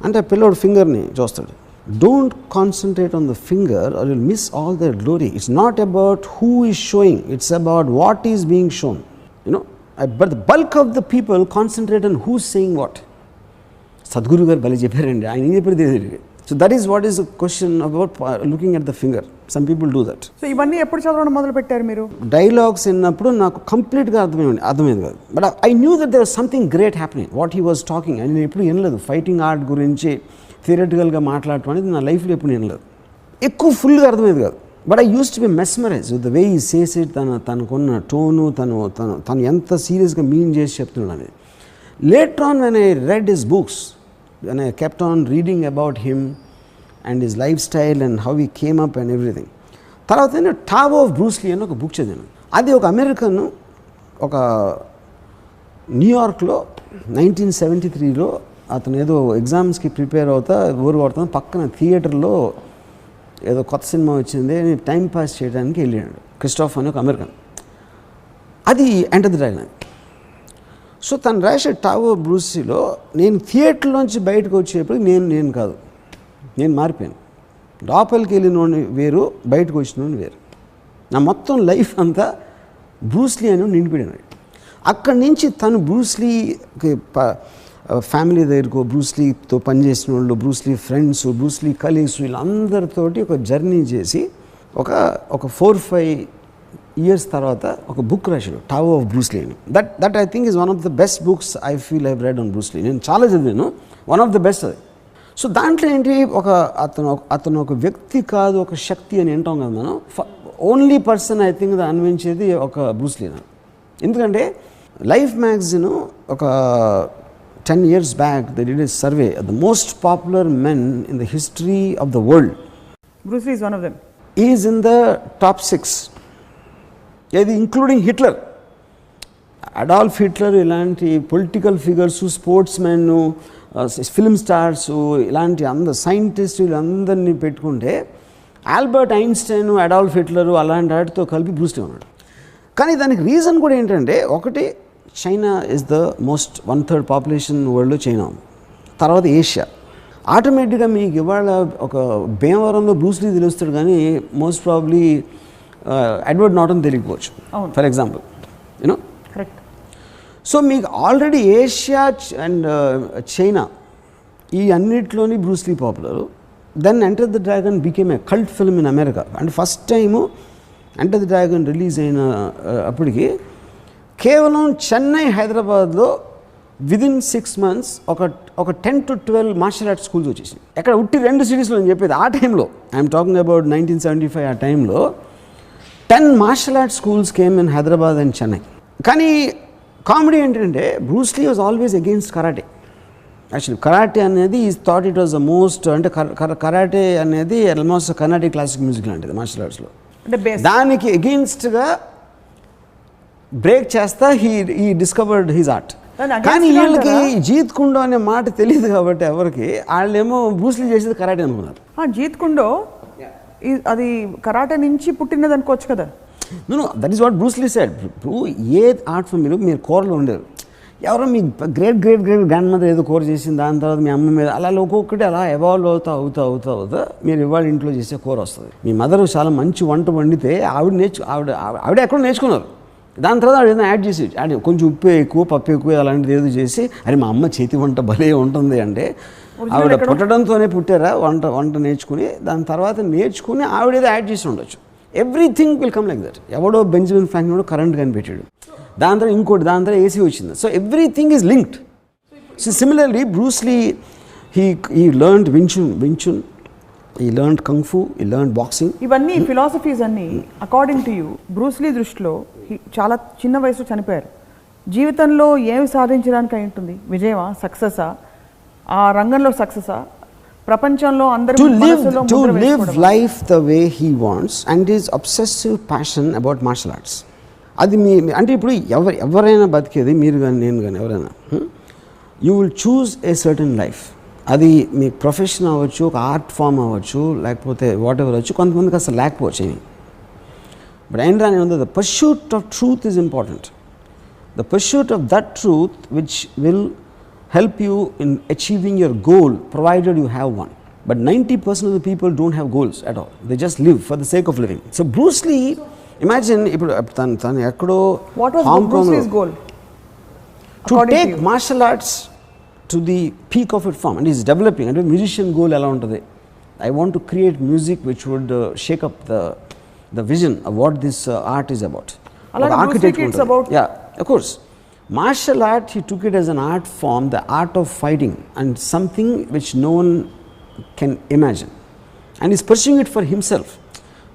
అంటే ఆ పిల్లోడు ఫింగర్ని చూస్తాడు. Don't concentrate on the finger are will miss all the glory. It's not about who is sowing, it's about what is being shown, you know. But the bulk of the people concentrate on who's saying what. Sadhguru garu bali chepparandi, ayana em cheppadu teliyadu. So that is what is the question about looking at the finger. Some people do that. So ivanni eppudu chadavadam modalu pettaru meeru? Dialogues innappudu naaku complete ga ardhamaindi kaadu. But I knew that there was something great happening. What he was talking, and nenu eppudu enaledu fighting art gurinchi theoretical ga maatladadam anedi na life lo eppudu enaledu. Ekku full ga ardhamaindi kaadu. But I used to be mesmerized with the way he says it, తనకున్న tone, తను ఎంత సీరియస్గా mean చేసి చెప్తున్నాడు అనేది. Later on when I read his books, when I kept on reading about him and his lifestyle and how he came up and everything, తర్వాత నేను Tao of Bruce Lee అని ఒక బుక్ చదివాను. అది ఒక అమెరికన్, ఒక న్యూయార్క్లో 1973లో అతను ఏదో ఎగ్జామ్స్కి ప్రిపేర్ అవుతా ఊరు కొడతాను, పక్కన థియేటర్లో ఏదో కొత్త సినిమా వచ్చింది టైం పాస్ చేయడానికి వెళ్ళాడు. క్రిస్టోఫ్ అని ఒక అమెరికన్. అది ఎంటర్ ది డ్రాగన్. సో తను రాసే టావో బ్రూసీలో నేను థియేటర్లోంచి బయటకు వచ్చేప్పుడు నేను కాదు, నేను మారిపోయాను. లోపలికి వెళ్ళినోడిని వేరు, బయటకు వచ్చినోడిని వేరు. నా మొత్తం లైఫ్ అంతా బ్రూస్లీ అని నిండిపోయాను. అక్కడి నుంచి తను బ్రూస్లీకి ఫ్యామిలీ దగ్గరకు, బ్రూస్లీతో పనిచేసిన వాళ్ళు, బ్రూస్లీ ఫ్రెండ్స్, బ్రూస్లీ కలీగ్స్, వీళ్ళందరితోటి ఒక జర్నీ చేసి ఒక 4-5 years తర్వాత ఒక బుక్ రాశాడు, టావో ఆఫ్ బ్రూస్ లీ అని. That I think is one of the best books I feel I read on Bruce Lee. నేను చాలా చదివాను, వన్ ఆఫ్ ద బెస్ట్ అది. సో దాంట్లో ఏంటి, అతను ఒక వ్యక్తి కాదు, ఒక శక్తి అని వింటాం కదా మనం. ఓన్లీ పర్సన్ ఐ థింక్ అనిపించేది ఒక బ్రూస్ లీ. ఎందుకంటే లైఫ్ మ్యాగజైన్ ఒక 10 years back they did a survey of the most popular men in the history of the world. Bruce Lee is one of them. He is in the top 6, including Hitler, Adolf Hitler, ilanti political figures, sportsmen, film stars, ilanti and scientists illandarni pettukunte Albert Einstein, Adolf Hitler alanti vaatito kalpi Bruce Lee unnadu. Kani daniki reason kuda entante okati China is the most 1/3 population వరల్డ్లో China ఉంది. తర్వాత Asia. ఆటోమేటిక్గా మీకు ఇవాళ ఒక భీమవరంలో Bruce Lee తెలుస్తాడు, కానీ మోస్ట్ ప్రాబ్లీ ఎడ్వర్డ్ నార్టన్ తెలియకపోవచ్చు, for example, you know. Correct. So మీకు ఆల్రెడీ ఏషియా అండ్ చైనా ఈ అన్నిట్లోని Bruce Lee popular. Then Enter the Dragon became a cult film in America. And first time Enter the Dragon release అయిన అప్పటికి కేవలం చెన్నై, హైదరాబాద్లో within 6 months ఒక 10 to 12 martial arts schools వచ్చేసి, ఎక్కడ ఉట్టి 2 సిటీస్లో అని చెప్పేది. ఆ టైంలో ఐఎమ్ టాకింగ్ అబౌట్ 1975, ఆ టైంలో 10 martial arts schools came in Hyderabad and Chennai. కానీ కామెడీ ఏంటంటే Bruce Lee was always against karate. Actually karate అనేది is thought it was the most, అంటే కరాటే అనేది ఆల్మోస్ట్ కర్ణాటిక్ క్లాసిక్ మ్యూజిక్ లాంటిది మార్షల్ ఆర్ట్స్లో. దానికి అగెయిన్స్ట్గా బ్రేక్ చేస్తా హీ డిస్కవర్డ్ హిజ్ ఆర్ట్. కానీ వీళ్ళకి జీత్ కుండో అనే మాట తెలియదు కాబట్టి ఎవరికి, వాళ్ళేమో బ్రూస్ లీ చేసేది కరాటే అనుకున్నారు. జీత్ కుండో అది కరాటే నుంచి పుట్టినది అనుకోవచ్చు కదా. That is what Bruce Lee said. A art form మీరు కూరలో ఉండేరు, ఎవరో మీ గ్రేట్ గ్రాండ్ మదర్ ఏదో కోర్ చేసింది, దాని తర్వాత మీ అమ్మ మీద అలా ఒక్కొక్కటి అలా ఎవాల్వ్ అవుతా మీరు ఇవాళ ఇంట్లో చేసే కూర వస్తుంది. మీ మదర్ చాలా మంచి వంట వండితే ఆవిడ ఎక్కడో నేర్చుకున్నారు. దాని తర్వాత ఆవిడ ఏదైనా యాడ్ చేసి కొంచెం ఉప్పు ఎక్కువ పప్పు ఎక్కువ అలాంటిది ఏదో చేసి అరే మా అమ్మ చేతి వంట భలే ఉంటుంది అంటే ఆవిడ పుట్టడంతోనే పుట్టారా వంట నేర్చుకుని దాని తర్వాత నేర్చుకుని ఆవిడ ఏదో యాడ్ చేసి ఉండొచ్చు. Everything will come like that. ఎవడో బెంజమిన్ ఫ్రాంక్లిన్ కరెంట్ కనిపెట్టాడు, దాని తర్వాత ఇంకోటి, దాని తర్వాత ఏసీ వచ్చింది. So everything is linked. So similarly Bruce Lee he learned wing chun, he learned kung fu, he learned boxing. ఇవన్నీ ఫిలాసఫీస్ అన్నీ according to you Bruce Lee దృష్టిలో చాలా చిన్న వయసులో చనిపోయారు. జీవితంలో ఏమి సాధించడానికి అయి ఉంటుంది? విజయమా, సక్సెసా, ఆ రంగంలో సక్సెసా, ప్రపంచంలో అందరూ to live life the way he wants and his obsessive passion about martial arts. అది మీ అంటే ఇప్పుడు ఎవరైనా బతికేది, మీరు కానీ నేను కానీ ఎవరైనా, you will choose a certain life. అది మీ ప్రొఫెషన్ అవ్వచ్చు, ఒక ఆర్ట్ ఫామ్ అవ్వచ్చు, లేకపోతే వాట్ ఎవర్ అవ్వచ్చు. కొంతమందికి అసలు లేకపోవచ్చు ఏమి. బట్ అయిన రాని ఉంది, the pursuit of truth is important. The pursuit of that truth which will help you in achieving your goal provided you have one. But 90% of the people don't have goals at all. They just live for the sake of living. So Bruce Lee, imagine ఇప్పుడు తను ఎక్కడో Hong Kong, Bruce Lee's goal to take martial arts to the peak of its form, and he's developing. And musician goal ఎలా ఉంటుంది? I want to create music which would shake up the vision of what this art is about. Like architect it's about, yeah, of course. Martial art, he took it as an art form, the art of fighting, and something which no one can imagine. And he's pursuing it for himself,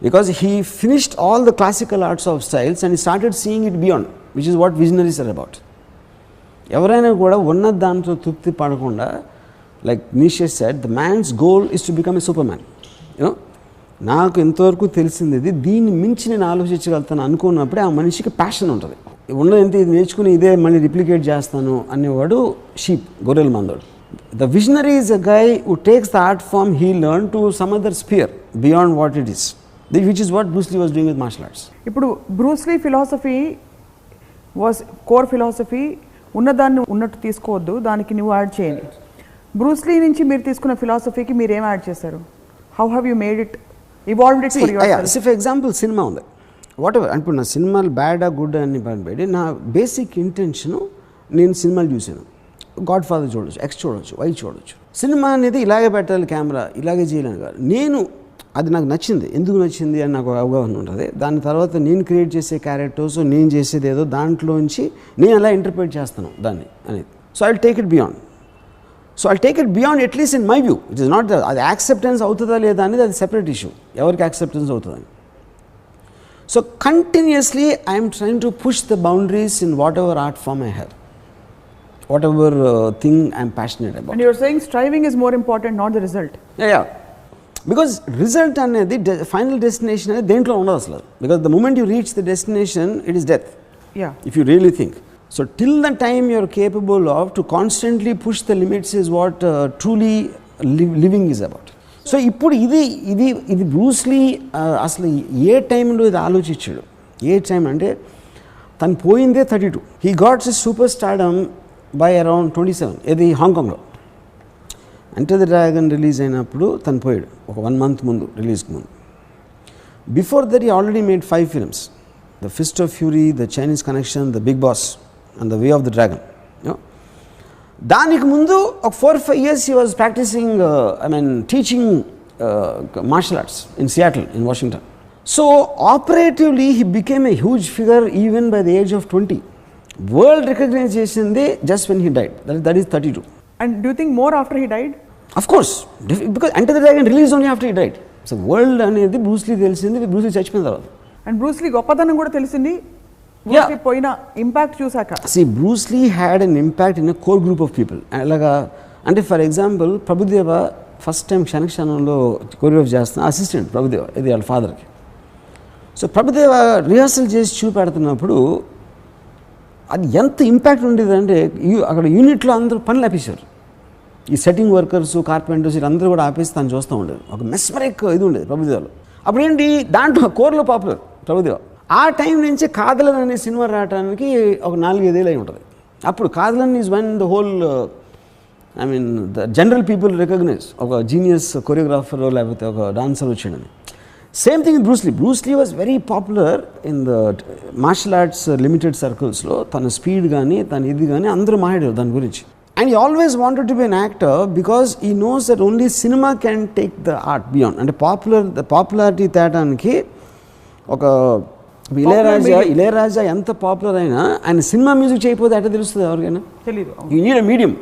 because he finished all the classical arts of styles and he started seeing it beyond, which is what visionaries are about. ఎవరైనా కూడా ఉన్న దాంట్లో తృప్తి పడకుండా, like Nietzsche said, the man's goal is to become a superman. నాకు ఎంతవరకు తెలిసింది, దీన్ని మించి నేను ఆలోచించగలుగుతాను అనుకున్నప్పుడే ఆ మనిషికి ప్యాషన్ ఉంటుంది. ఉన్నదంత ఇది నేర్చుకుని ఇదే మళ్ళీ రిప్లికేట్ చేస్తాను అనేవాడు గొర్రెల మందోడు. The visionary is a guy who takes the art form he learn to some other sphere beyond what it is, which is what Bruce Lee was doing with martial arts. ఇప్పుడు Bruce Lee philosophy was core philosophy, ఉన్నదాన్ని ఉన్నట్టు తీసుకోవద్దు, దానికి నువ్వు add చేయండి. Bruce Lee నుంచి మీరు తీసుకున్న ఫిలాసఫీకి మీరు ఏం యాడ్ చేశారు? How have you made it, evolved it for yourself? For example cinema ఉంది, వాట్ ఎవర్ అనుకో, నా సినిమాలు బ్యాడా గుడ్ అని పనిపెట్టి నా బేసిక్ ఇంటెన్షను, నేను సినిమాలు చూశాను, గాడ్ ఫాదర్ చూడొచ్చు, ఎక్స్ చూడొచ్చు, వై చూడొచ్చు. సినిమా అనేది ఇలాగే పెట్టాలి, కెమెరా ఇలాగే చేయలేను కాదు. నేను అది నాకు నచ్చింది, ఎందుకు నచ్చింది అని నాకు అవగాహన ఉంటుంది. దాని తర్వాత నేను క్రియేట్ చేసే క్యారెక్టర్స్, నేను చేసేది ఏదో దాంట్లోంచి నేను ఎలా ఇంటర్ప్రిట్ చేస్తాను దాన్ని అనేది. So I take it beyond at least in my view. It is not అది యాక్సెప్టెన్స్ అవుతుందా లేదా అనేది అది సెపరేట్ ఇష్యూ, ఎవరికి యాక్సెప్టెన్స్ అవుతుందని. So continuously I am trying to push the boundaries in whatever art form I have, whatever thing I am passionate about. And you are saying striving is more important, not the result. Yeah. Because result అనేది final destination అనేది దేంట్లో ఉండదు అసలు. Because the moment you reach the destination, it is death. Yeah. If you really think. So till the time you are capable of to constantly push the limits is what truly living is about. So ఇప్పుడు ఇది Bruce Lee అసలు ఏ టైంలో ఇది ఆలోచించాడు, ఏ time అంటే తను పోయిందే 32. He got his super stardom by around 27, ఇది హాంకాంగ్లో. ఎంటర్ ది డ్రాగన్ రిలీజ్ అయినప్పుడు తను పోయాడు, ఒక 1 month ముందు, రిలీజ్కి ముందు. Before that he already made 5 films, the Fist of Fury, the Chinese Connection, the Big Boss and the Way of the Dragon. దానికి ముందు ఒక 4-5 years he was practicing, teaching martial arts in Seattle, in Washington. So operatively he became a huge figure even by the age of 20. World recognition just when he died, that is 32. And do you think more after he died? Of course, because Enter the Dragon released only after he died. So world అనేది Bruce లీ తెలిసింది Bruce Lee చచ్చిపోయిన తర్వాత. And Bruce లీ గొప్పతనం కూడా తెలిసింది పోయిన impact చూసాక. See, Bruce Lee had an impact in a core group of people. అలాగా అంటే for example Prabhudeva first time క్షణంలో కొరియోగ్రాఫ్ చేస్తున్న అసిస్టెంట్ ప్రభుదేవ, ఇది వాళ్ళ ఫాదర్కి. సో ప్రభుదేవ రిహార్సల్ చేసి చూపెడుతున్నప్పుడు అది ఎంత ఇంపాక్ట్ ఉండేదంటే అక్కడ యూనిట్లో అందరూ పనులు ఆపేశారు. ఈ సెట్టింగ్ వర్కర్స్, కార్పెంటర్స్ వీళ్ళందరూ కూడా ఆపేసి తను చూస్తూ ఉండేది. ఒక మెస్మరిక్ ఇది ఉండేది ప్రభుదేవలో. అప్పుడు ఏంటి, దాంట్లో కోర్లో పాపులర్ ప్రభుదేవ. ఆ టైం నుంచి కాదలన్ అనే సినిమా రావడానికి ఒక 4-5 ఏళ్ళు అయి ఉంటుంది. అప్పుడు Kadhalan is one the whole I mean the general people recognise ఒక జీనియస్ కొరియోగ్రాఫర్ లేకపోతే ఒక డాన్సర్ వచ్చాడని. Same thing Bruce Lee was very popular in the martial arts limited సర్కిల్స్లో. తన స్పీడ్ కానీ తన ఇది కానీ అందరూ మాట్లాడారు దాని గురించి. And he always wanted to be an actor because he knows that only cinema can take the art beyond. అంటే పాపులారిటీ తేటానికి ఒక ఇళయరాజా ఎంత పాపులర్ అయినా ఆయన సినిమా మ్యూజిక్ చేయకపోతే ఎట్లా తెలుస్తుంది ఎవరికైనా? తెలియదు. You need a medium.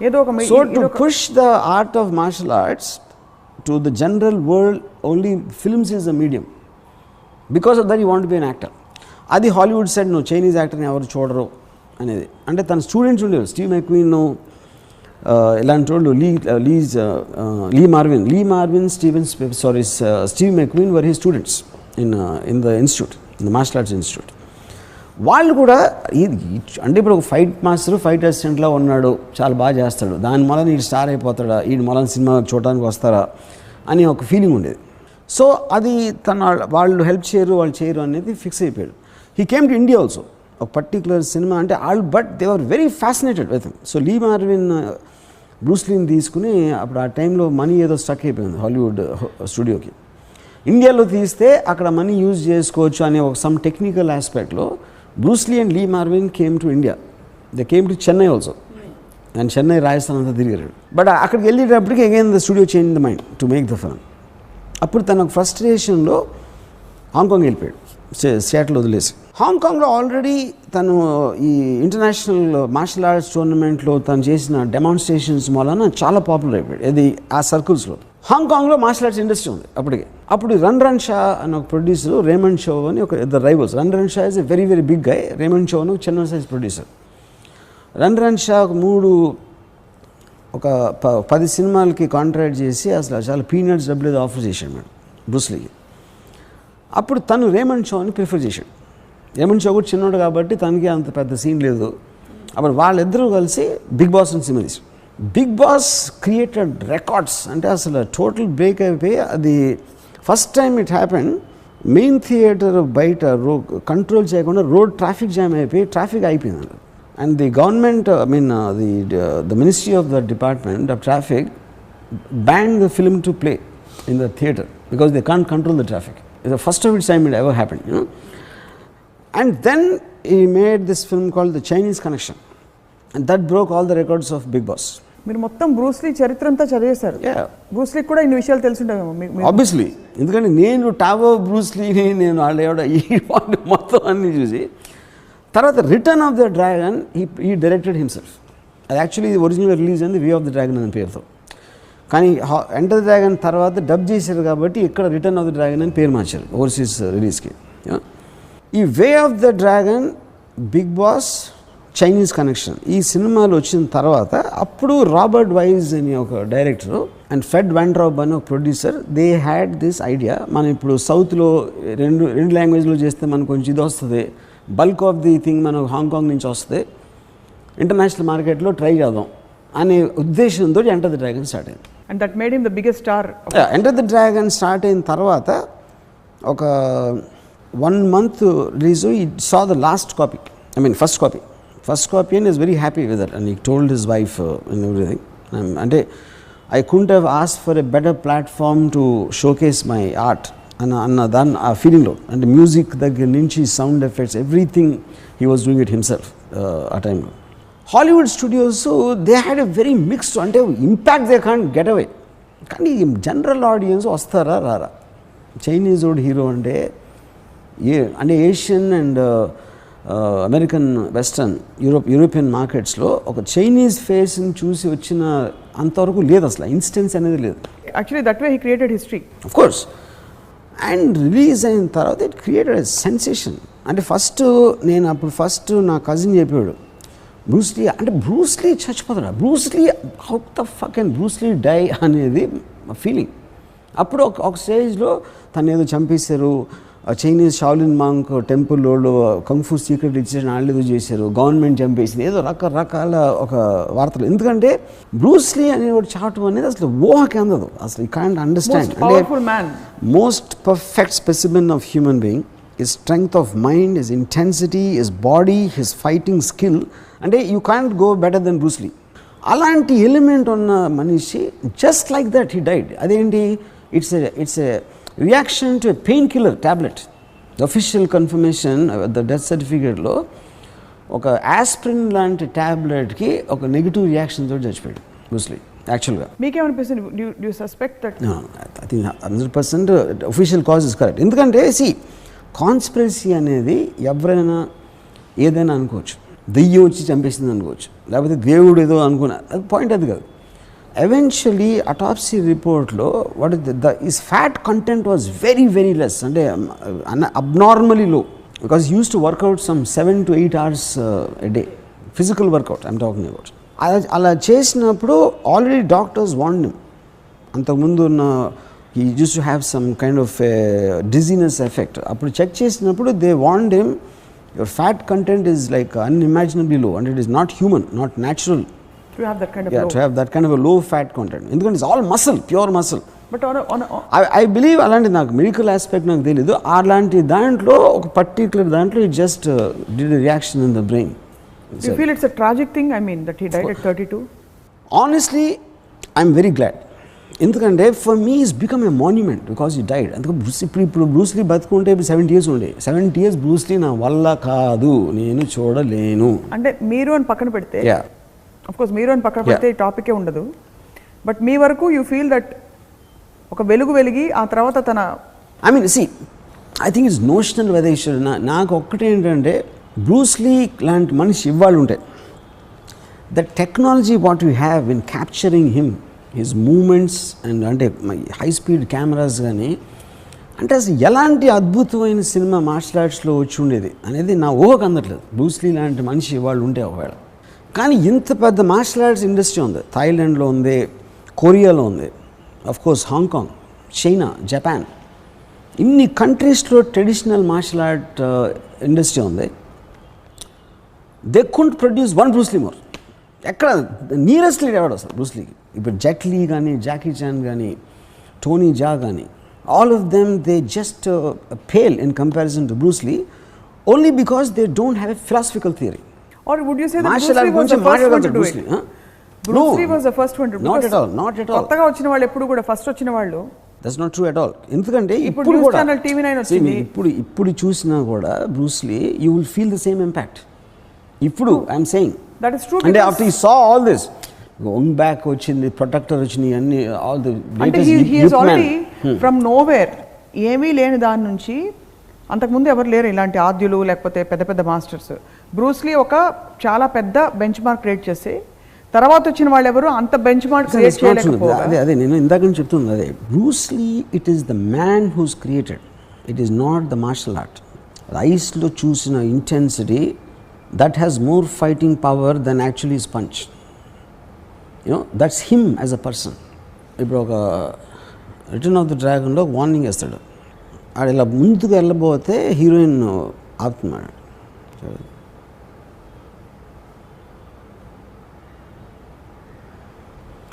ఏదో ఒక so to push the art of martial arts to the general world only films is the medium. Because of that you want to be an actor. అది Hollywood side నువ్వు Chinese యాక్టర్ని ఎవరు చూడరు అనేది. అంటే తన స్టూడెంట్స్ ఉండేవారు, స్టీవ్ మెక్వీన్ ఇలాంటి వాళ్ళు, Steve McQueen were he students in the institute, in the martial arts institute. వాళ్ళు కూడా అంటే ఇప్పుడు ఒక ఫైట్ మాస్టర్ ఫైట్ అసిస్టెంట్లో ఉన్నాడు, చాలా బాగా చేస్తాడు, దాని మూలన వీడు స్టార్ అయిపోతాడా, వీడి మూలన సినిమా చూడడానికి వస్తారా అని ఒక ఫీలింగ్ ఉండేది. సో అది వాళ్ళు హెల్ప్ చేయరు, వాళ్ళు చేయరు అనేది ఫిక్స్ అయిపోయాడు. He came to India also. ఒక పర్టికులర్ సినిమా అంటే but they are very fascinated with him. So Lee Marvin Bruce లీని తీసుకుని అప్పుడు ఆ టైంలో మనీ ఏదో స్టక్ అయిపోయింది హాలీవుడ్ స్టూడియోకి. ఇండియాలో తీస్తే అక్కడ మనీ యూజ్ చేసుకోవచ్చు అనే ఒక సమ్ టెక్నికల్ ఆస్పెక్ట్లో Bruce Lee and Lee Marvin came to India. They came to Chennai also. And Chennai, Rajasthan అంతా తిరిగారు. బట్ అక్కడికి వెళ్ళేటప్పటికి again the studio change the mind to make the film. అప్పుడు తన ఫ్రస్ట్రేషన్లో హాంకాంగ్ వెళ్ళిపోయాడు, సియాటిల్ వదిలేసి. హాంకాంగ్లో ఆల్రెడీ తను ఈ ఇంటర్నేషనల్ మార్షల్ ఆర్ట్స్ టోర్నమెంట్లో తను చేసిన డెమాన్స్ట్రేషన్స్ మూలన చాలా పాపులర్ అయిపోయాడు. ఇది ఆ సర్కిల్స్లో. హాంకాంగ్లో మార్షల్ ఆర్ట్స్ ఇండస్ట్రీ ఉంది అప్పటికే. అప్పుడు రన్ షా అని ఒక ప్రొడ్యూసర్, రేమండ్ షో అని ఒక ఇద్దరు rivals. Run Shaw is a very very big guy, Raymond Shaw అని ఒక చిన్న సైజ్ ప్రొడ్యూసర్. రన్ షా ఒక 10 సినిమాలకి కాంట్రాక్ట్ చేసి అసలు చాలా పీనట్స్ డబ్బులు ఏదో ఆఫర్ చేశాడు మేడం బ్రూస్ లీకి. అప్పుడు తను రేమండ్ షో అని ప్రిఫర్ చేశాడు. రేమండ్ షో కూడా చిన్నోడు కాబట్టి తనకి అంత పెద్ద సీన్ లేదు. అప్పుడు వాళ్ళిద్దరూ కలిసి బిగ్ బాస్ అని సినిమా తీశారు. Big Boss created records. అంటే అసలు టోటల్ బ్రేక్ అయిపోయి, అది first time it happen. Main theatre బయట కంట్రోల్ చేయకుండా రోడ్ ట్రాఫిక్ జామ్ అయిపోయి ట్రాఫిక్ అయిపోయింది. And the government, I mean the ministry of the department of traffic ban the film to play in the theatre because they can't control the traffic. It's the first of its time it ever happened, you know. And then he made this film called The Chinese Connection, and that broke all the records of Big Boss. మీరు మొత్తం Bruce Lee చరిత్ర అంతా చదివేశారు. Bruce Lee కూడా ఇన్ని విషయాలు తెలుసుంటాయేమో. Obviously, ఎందుకంటే నేను Tao Bruce లీని నేను వాళ్ళు ఈ మొత్తం అన్ని చూసి తర్వాత రిటర్న్ ఆఫ్ ద డ్రాగన్ ఈ డైరెక్టెడ్ హిమ్సెల్ఫ్. అది యాక్చువల్లీ ఒరిజినల్ రిలీజ్ అయింది వే ఆఫ్ ద డ్రాగన్ అనే పేరుతో. కానీ ఎంటర్ ద డ్రాగన్ తర్వాత డబ్ చేశారు కాబట్టి ఇక్కడ రిటర్న్ ఆఫ్ ద డ్రాగన్ అని పేరు మార్చారు ఓవర్సీస్ రిలీజ్కి. ఈ Way of the Dragon, Big Boss, Chinese Connection ఈ సినిమాలు వచ్చిన తర్వాత అప్పుడు రాబర్ట్ వైజ్ అని ఒక డైరెక్టర్ అండ్ ఫెడ్ వాండ్రాబ్ అని ఒక producer, they had this idea. మనం ఇప్పుడు సౌత్లో రెండు లాంగ్వేజ్లో చేస్తే మనకు కొంచెం ఇది వస్తుంది, బల్క్ ఆఫ్ ది థింగ్ మనకు హాంకాంగ్ నుంచి వస్తుంది, ఇంటర్నేషనల్ మార్కెట్లో ట్రై చేద్దాం అనే ఉద్దేశంతో ఎంటర్ ద డ్రాగన్ స్టార్ట్ అయింది. And that made him the biggest star. Enter the Dragon start అయిన తర్వాత ఒక 1 month రిలీజ్, ఈ saw the last copy, I mean first copy and is very happy with that. And he told his wife and everything. అంటే I couldn't have asked for a better platform to showcase my art అన్న దాని ఆ ఫీలింగ్లో. అంటే music దగ్గర నుంచి sound effects everything he was doing it himself ఆ టైంలో. Hollywood studios they had a very mixed, అంటే impact they can't get away. కానీ జనరల్ ఆడియన్స్ వస్తారా రారా? చైనీస్ ఓడ్ హీరో అంటే Asian and American, western, European మార్కెట్స్లో ఒక చైనీస్ ఫేస్ని చూసి వచ్చిన అంతవరకు లేదు అసలు, ఇన్స్టెన్స్ అనేది లేదు. Actually that way he created history of course. And release అయిన తర్వాత ఇట్ క్రియేటెడ్ ఎ సెన్సేషన్. అంటే ఫస్ట్ నా కజిన్ చెప్పాడు, బ్రూస్ లీ అంటే బ్రూస్ లీ చచ్చిపోతాడు, Bruce Lee how the fuck and Bruce Lee die అనేది ఫీలింగ్. అప్పుడు ఒక స్టేజ్లో తను ఏదో చంపేశారు, చైనీస్ షాలిన్ మాంక్ టెంపుల్లో కంఫూ సీక్రెట్ ఇచ్చేసి వాళ్ళు ఏదో చేశారు, గవర్నమెంట్ చంపేసింది, ఏదో రకరకాల ఒక వార్తలు. ఎందుకంటే బ్రూస్ లీ అనేవాడు చావటం అనేది అసలు ఊహకి అందదు అసలు. You can't understand. అంటే most perfect specimen of human being, his strength of mind, his intensity, his body, his fighting skill, అంటే you can't go better than Bruce Lee. అలాంటి ఎలిమెంట్ ఉన్న మనిషి just like that he died. అదేంటి, it's a reaction to a painkiller tablet. Official confirmation the death సర్టిఫికేట్లో ఒక aspirin లాంటి ట్యాబ్లెట్కి ఒక negative reaction తోటి చచ్చిపోయాడు బ్రూస్ లీ. యాక్చువల్గా మీకేమనిపిస్తుంది, do you suspect that? I think 100% official cause is correct. ఎందుకంటే కాన్స్పిరసీ అనేది ఎవరైనా ఏదైనా అనుకోవచ్చు, దెయ్యం వచ్చి చంపేసింది అనుకోవచ్చు, లేకపోతే దేవుడు ఏదో అనుకున్నా, అది పాయింట్ అది కాదు. ఎవెన్చువలీ అటాప్సీ రిపోర్ట్లో what is fat content was very very less, అంటే abnormally low, because use to workout some 7 to 8 hours a day, physical workout I'm talking about. అలా చేసినప్పుడు ఆల్రెడీ డాక్టర్స్ వార్న్డ్ హిమ్. అంతకుముందు ఉన్న he used to have some kind of dizziness effect. అప్పుడు check చేసినప్పుడు they warned him, your fat content is like unimaginably low and it is not human, not natural to have that kind of to have that kind of a low fat content. ఎందుకంటే it's all muscle, pure muscle. But I believe అలాంటి నాకు medical aspect నాకు తెలియదు, అలాంటి దాంట్లో ఒక particular దాంట్లో it just did a reaction in the brain. You feel it's a tragic thing, I mean, that he died at 32? Honestly, I'm very glad. ఎందుకంటే for me is become a monument because ఈ died. అందుకే ఇప్పుడు Bruce లీ బతుకుంటే 70 years ఉండే, 70 years Bruce Lee నా వల్ల కాదు, నేను చూడలేను. అంటే మీరు అని పక్కన పెడితే, అఫ్కోర్స్ మీరు అని పక్కన పెడితే ఈ టాపికే ఉండదు, బట్ మీ వరకు యూ ఫీల్ దట్ ఒక వెలుగు వెలిగి ఆ తర్వాత తన I mean I think it's notional weather. నాకు ఒక్కటేంటంటే బ్రూస్ లీ లాంటి మనిషి ఇవ్వాలి ఉంటే the technology what you have in capturing him, his moments and అంటే హై స్పీడ్ కెమెరాస్ కానీ, అంటే అసలు ఎలాంటి అద్భుతమైన సినిమా మార్షల్ ఆర్ట్స్లో వచ్చి ఉండేది అనేది నా ఊహకు అందట్లేదు. బ్రూస్ లీ లాంటి మనిషి వాళ్ళు ఉంటే ఒకవేళ. కానీ ఇంత పెద్ద మార్షల్ ఆర్ట్స్ ఇండస్ట్రీ ఉంది, థాయిలాండ్లో ఉంది, కొరియాలో ఉంది, అఫ్కోర్స్ హాంకాంగ్, చైనా, జపాన్, ఇన్ని కంట్రీస్లో ట్రెడిషనల్ మార్షల్ ఆర్ట్ ఇండస్ట్రీ ఉంది. They could produce one Bruce Lee more. ఎక్కడ నియరెస్ట్ లీడ్ ఎవడు అసలు బ్రూస్ లీకి? ఇప్పుడు జెట్ లీ కానీ, జాకీ చాన్ కానీ, టోనీ జా కానీ, all of them they just pale in comparison to Bruce Lee, only because they don't have a philosophical theory. Or would you say that Bruce Lee was the first one to do it? Bruce Lee was the first one to do it. Not at all, not at all. కొత్తగా వచ్చిన వాళ్ళు ఎప్పుడు కూడా first వచ్చిన వాళ్ళు. That's not true at all. ఎందుకంటే ఇప్పుడు news channel TV9 వచ్చింది, ఇప్పుడు చూసినా కూడా Bruce Lee you will feel the same impact. ఇప్పుడు I'm saying that is true. And after he saw all this, going back వచ్చింది, ప్రొటెక్టర్ వచ్చినాయి, అన్ని all the latest he is already from nowhere, ఏమీ లేని దాని నుంచి, అంతకుముందు ఎవరు లేరు ఇలాంటి ఆద్యులు లేకపోతే పెద్ద పెద్ద మాస్టర్స్. బ్రూస్ లీ ఒక చాలా పెద్ద బెంచ్ మార్క్ క్రియేట్ చేసి తర్వాత వచ్చిన వాళ్ళు ఎవరు అంత బెంచ్ మార్క్ క్రియేట్ చేయలేకపోయారు. అదే నేను ఇందాక నుంచి చెప్తుంది అదే. Bruce Lee it is the man who's created, it is not the martial art. ఐస్లో చూసిన intensity that has more fighting power than actually his punch. You know, that's him as a person. ఇప్పుడు ఒక return of the డ్రాగన్లో warning వేస్తాడు, ఆడు ఇలా ముందుకు వెళ్ళబోతే heroine ఆపుతున్నాడు.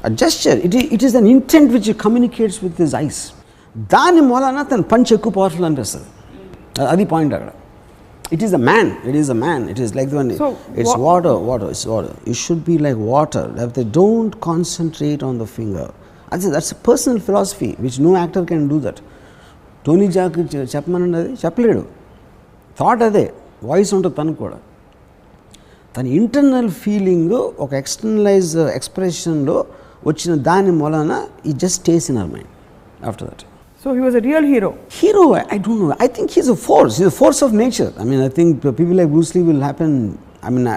A gesture, it is an intent which he communicates with his eyes. దాని మూలన తన punch ఎక్కువ పవర్ఫుల్ అనిపిస్తుంది. అది పాయింట్ అక్కడ. It is a man. It is a man. It is like the one. So it's water. It's water. You should be like water. If they don't concentrate on the finger, that's a personal philosophy which no actor can do that. Tony Jack చెప్పమన్నది చెప్పలేడు. Thought అదే, voice ఉంటుంది తనకు కూడా. తన internal feeling ఒక externalise ఎక్స్ప్రెషన్లో వచ్చిన దాని మూలన ఈ just stays in our mind after that. So he was a real hero. Hero, I don't know. I think he's a force. He's a force of nature. I mean, I think people like Bruce Lee will happen. I mean,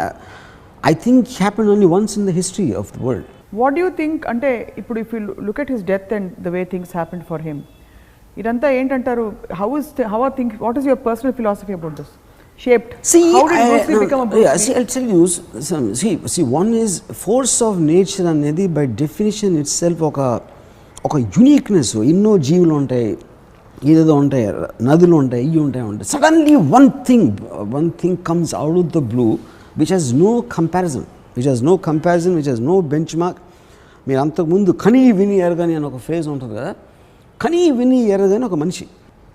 I think happened only once in the history of the world. What do you think? Ante ippudu if you look at his death and the way things happened for him, idantha entantaru? How are things? What is your personal philosophy about this? Shaped. How did Bruce Lee become a Bruce Lee? I'll tell you. See, one is force of nature anedi by definition itself ఒక uniqueness. ఎన్నో జీవులు ఉంటాయి, ఏదేదో ఉంటాయి, నదులు ఉంటాయి, ఇవి ఉంటాయి. Suddenly one thing comes out of the blue which has no comparison, which has no benchmark. మీరు అంతకుముందు కనీ విని ఎరగని అని ఒక ఫ్రేజ్ ఉంటుంది కదా, కనీ విని ఎరగని ఒక మనిషి,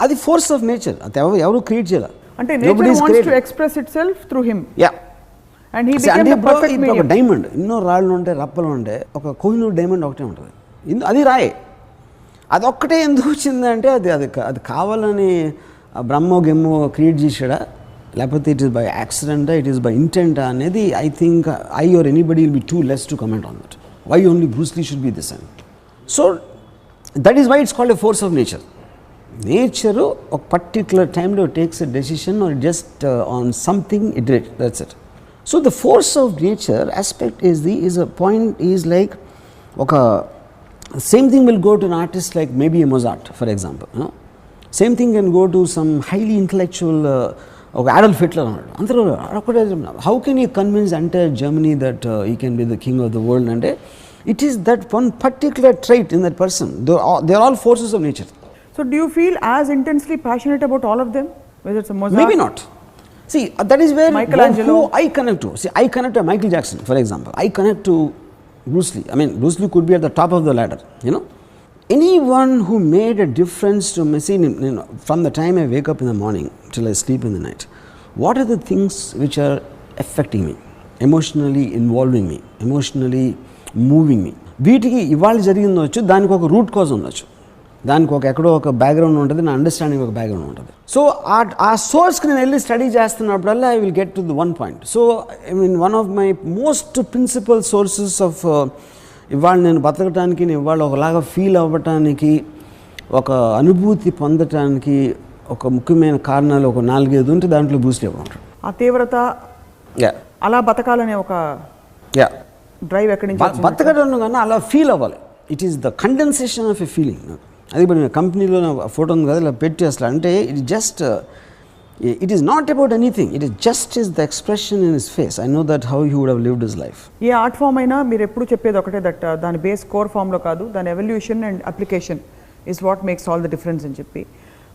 అది ఫోర్స్ ఆఫ్ నేచర్, అది ఎవరు క్రియేట్ చేయాలి. అంటే nature wants to express it self through him. Yeah, and he became the perfect medium. ఒక డైమండ్, ఎన్నో రాళ్ళు ఉంటాయి, రప్పలు ఉంటాయి, ఒక కోహినూర్ డైమండ్ ఒకటే ఉంటుంది, అది రాయే. అదొక్కటే ఎందుకు వచ్చిందంటే అది కావాలని బ్రహ్మో గెమ్మో క్రియేట్ చేసాడా, లేకపోతే it is by accident, it is by intent అనేది I think I or anybody will be too less to comment on that. Why only Bruce Lee should be this and so that is why it's called a force of nature. Nature ఒక particular టైంలో takes a decision or just on something it that's it. So the force of nature aspect is a point is like ఒక same thing will go to an artist like maybe a Mozart, for example. Same thing can go to some highly intellectual Adolf Hitler. How can you convince entire Germany that he can be the king of the world? And it is that one particular trait in that person. They are all forces of nature. So do you feel as intensely passionate about all of them, whether it's a Mozart? Maybe not. See, that is where Michelangelo. Who I connect to. See, I connect to Michael Jackson, for example. I connect to Bruce Lee. I mean, Bruce Lee could be at the top of the ladder, Anyone who made a difference to me, see, from the time I wake up in the morning till I sleep in the night, what are the things which are affecting me, emotionally involving me, emotionally moving me? వీటికి ఇవాళ జరిగిందొచ్చు, దానికి ఒక root cause ఉండొచ్చు, దానికి ఎక్కడో ఒక background ఉంటుంది, నా అండర్స్టాండింగ్ ఒక బ్యాక్గ్రౌండ్ ఉంటుంది. సో ఆ సోర్స్కి నేను వెళ్ళి స్టడీ చేస్తున్నప్పుడల్లా I will get to the one point. So I mean one of my most principal sources of ఇవాళ నేను బతకటానికి, నేను ఇవాళ ఒకలాగా ఫీల్ అవ్వటానికి, ఒక అనుభూతి పొందటానికి ఒక ముఖ్యమైన కారణాలు ఒక 4-5 ఉంటే దాంట్లో బ్రూస్ లీ ఉంటాడు. ఆ తీవ్రత, అలా బతకాలనే ఒక డ్రైవ్ ఎక్కడి నుంచి బతకడం కన్నా అలా ఫీల్ అవ్వాలి. It is the condensation of a feeling. అది ఇప్పుడు కంపెనీలో ఫోటో ఉంది కదా, ఇలా పెట్టి అసలు అంటే it is not about anything, it is just is the expression in his face. I know that how he would have lived his life. A art form అయినా మీరు ఎప్పుడు చెప్పేది ఒకటే, దట్ దాని బేస్ కోర్ ఫామ్లో కాదు, దాని evolution and application is what makes all the difference అని చెప్పి.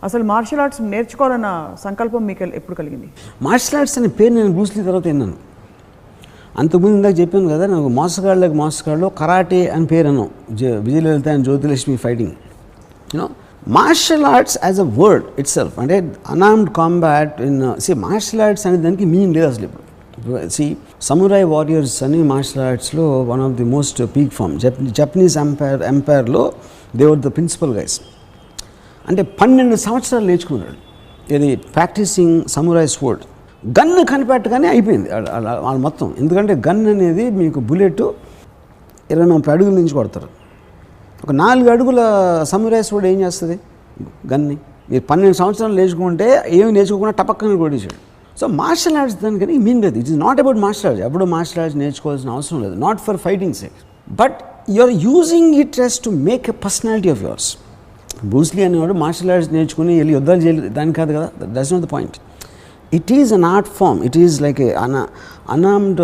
అసలు మార్షల్ ఆర్ట్స్ నేర్చుకోవాలన్న సంకల్పం మీకు ఎప్పుడు కలిగింది? మార్షల్ ఆర్ట్స్ అనే పేరు నేను బ్రూస్ లీ తర్వాత విన్నాను. అంతకుముందు ఇందాక చెప్పాను కదా, నాకు మోసగాళ్ళు కరాటే అని పేరు అన్నాం, Vijayalalitha and Jyothilakshmi fighting. Martial arts as a word itself, అంటే unarmed combat in martial arts అనే దానికి మీనింగ్ లేదు అసలు. ఇప్పుడు సమురాయ్ వారియర్స్ అని మార్షల్ ఆర్ట్స్లో one of the most peak form. Japanese ఎంపైర్లో they were the principal guys. అంటే 12 సంవత్సరాలు నేర్చుకున్నాడు, ఇది ప్రాక్టీసింగ్ సమురాయ్ స్వర్డ్. గన్ కనిపెట్టగానే అయిపోయింది వాళ్ళు మొత్తం. ఎందుకంటే గన్ అనేది మీకు బుల్లెట్ 20-30 అడుగుల నుంచి కొడతారు. ఒక 4 అడుగుల సమురాయ్ స్వర్డ్ ఏం చేస్తుంది గన్ని? మీరు 12 సంవత్సరాలు నేర్చుకుంటే ఏమి నేర్చుకోకుండా టపక్కన కొట్టేసాడు. సో మార్షల్ ఆర్ట్స్ దానికని మీన్ లేదు. It is not about martial arts. ఎప్పుడు మార్షల్ ఆర్ట్స్ నేర్చుకోవాల్సిన అవసరం లేదు, not for fighting sake, but you are using it as to make a personality of yours. Bruce Lee అనేవాడు మార్షల్ ఆర్ట్స్ నేర్చుకుని వెళ్ళి యుద్ధాలు చేయలేదు, దాని కాదు కదా, that's not the point. It is an art form. It is like an unarmed,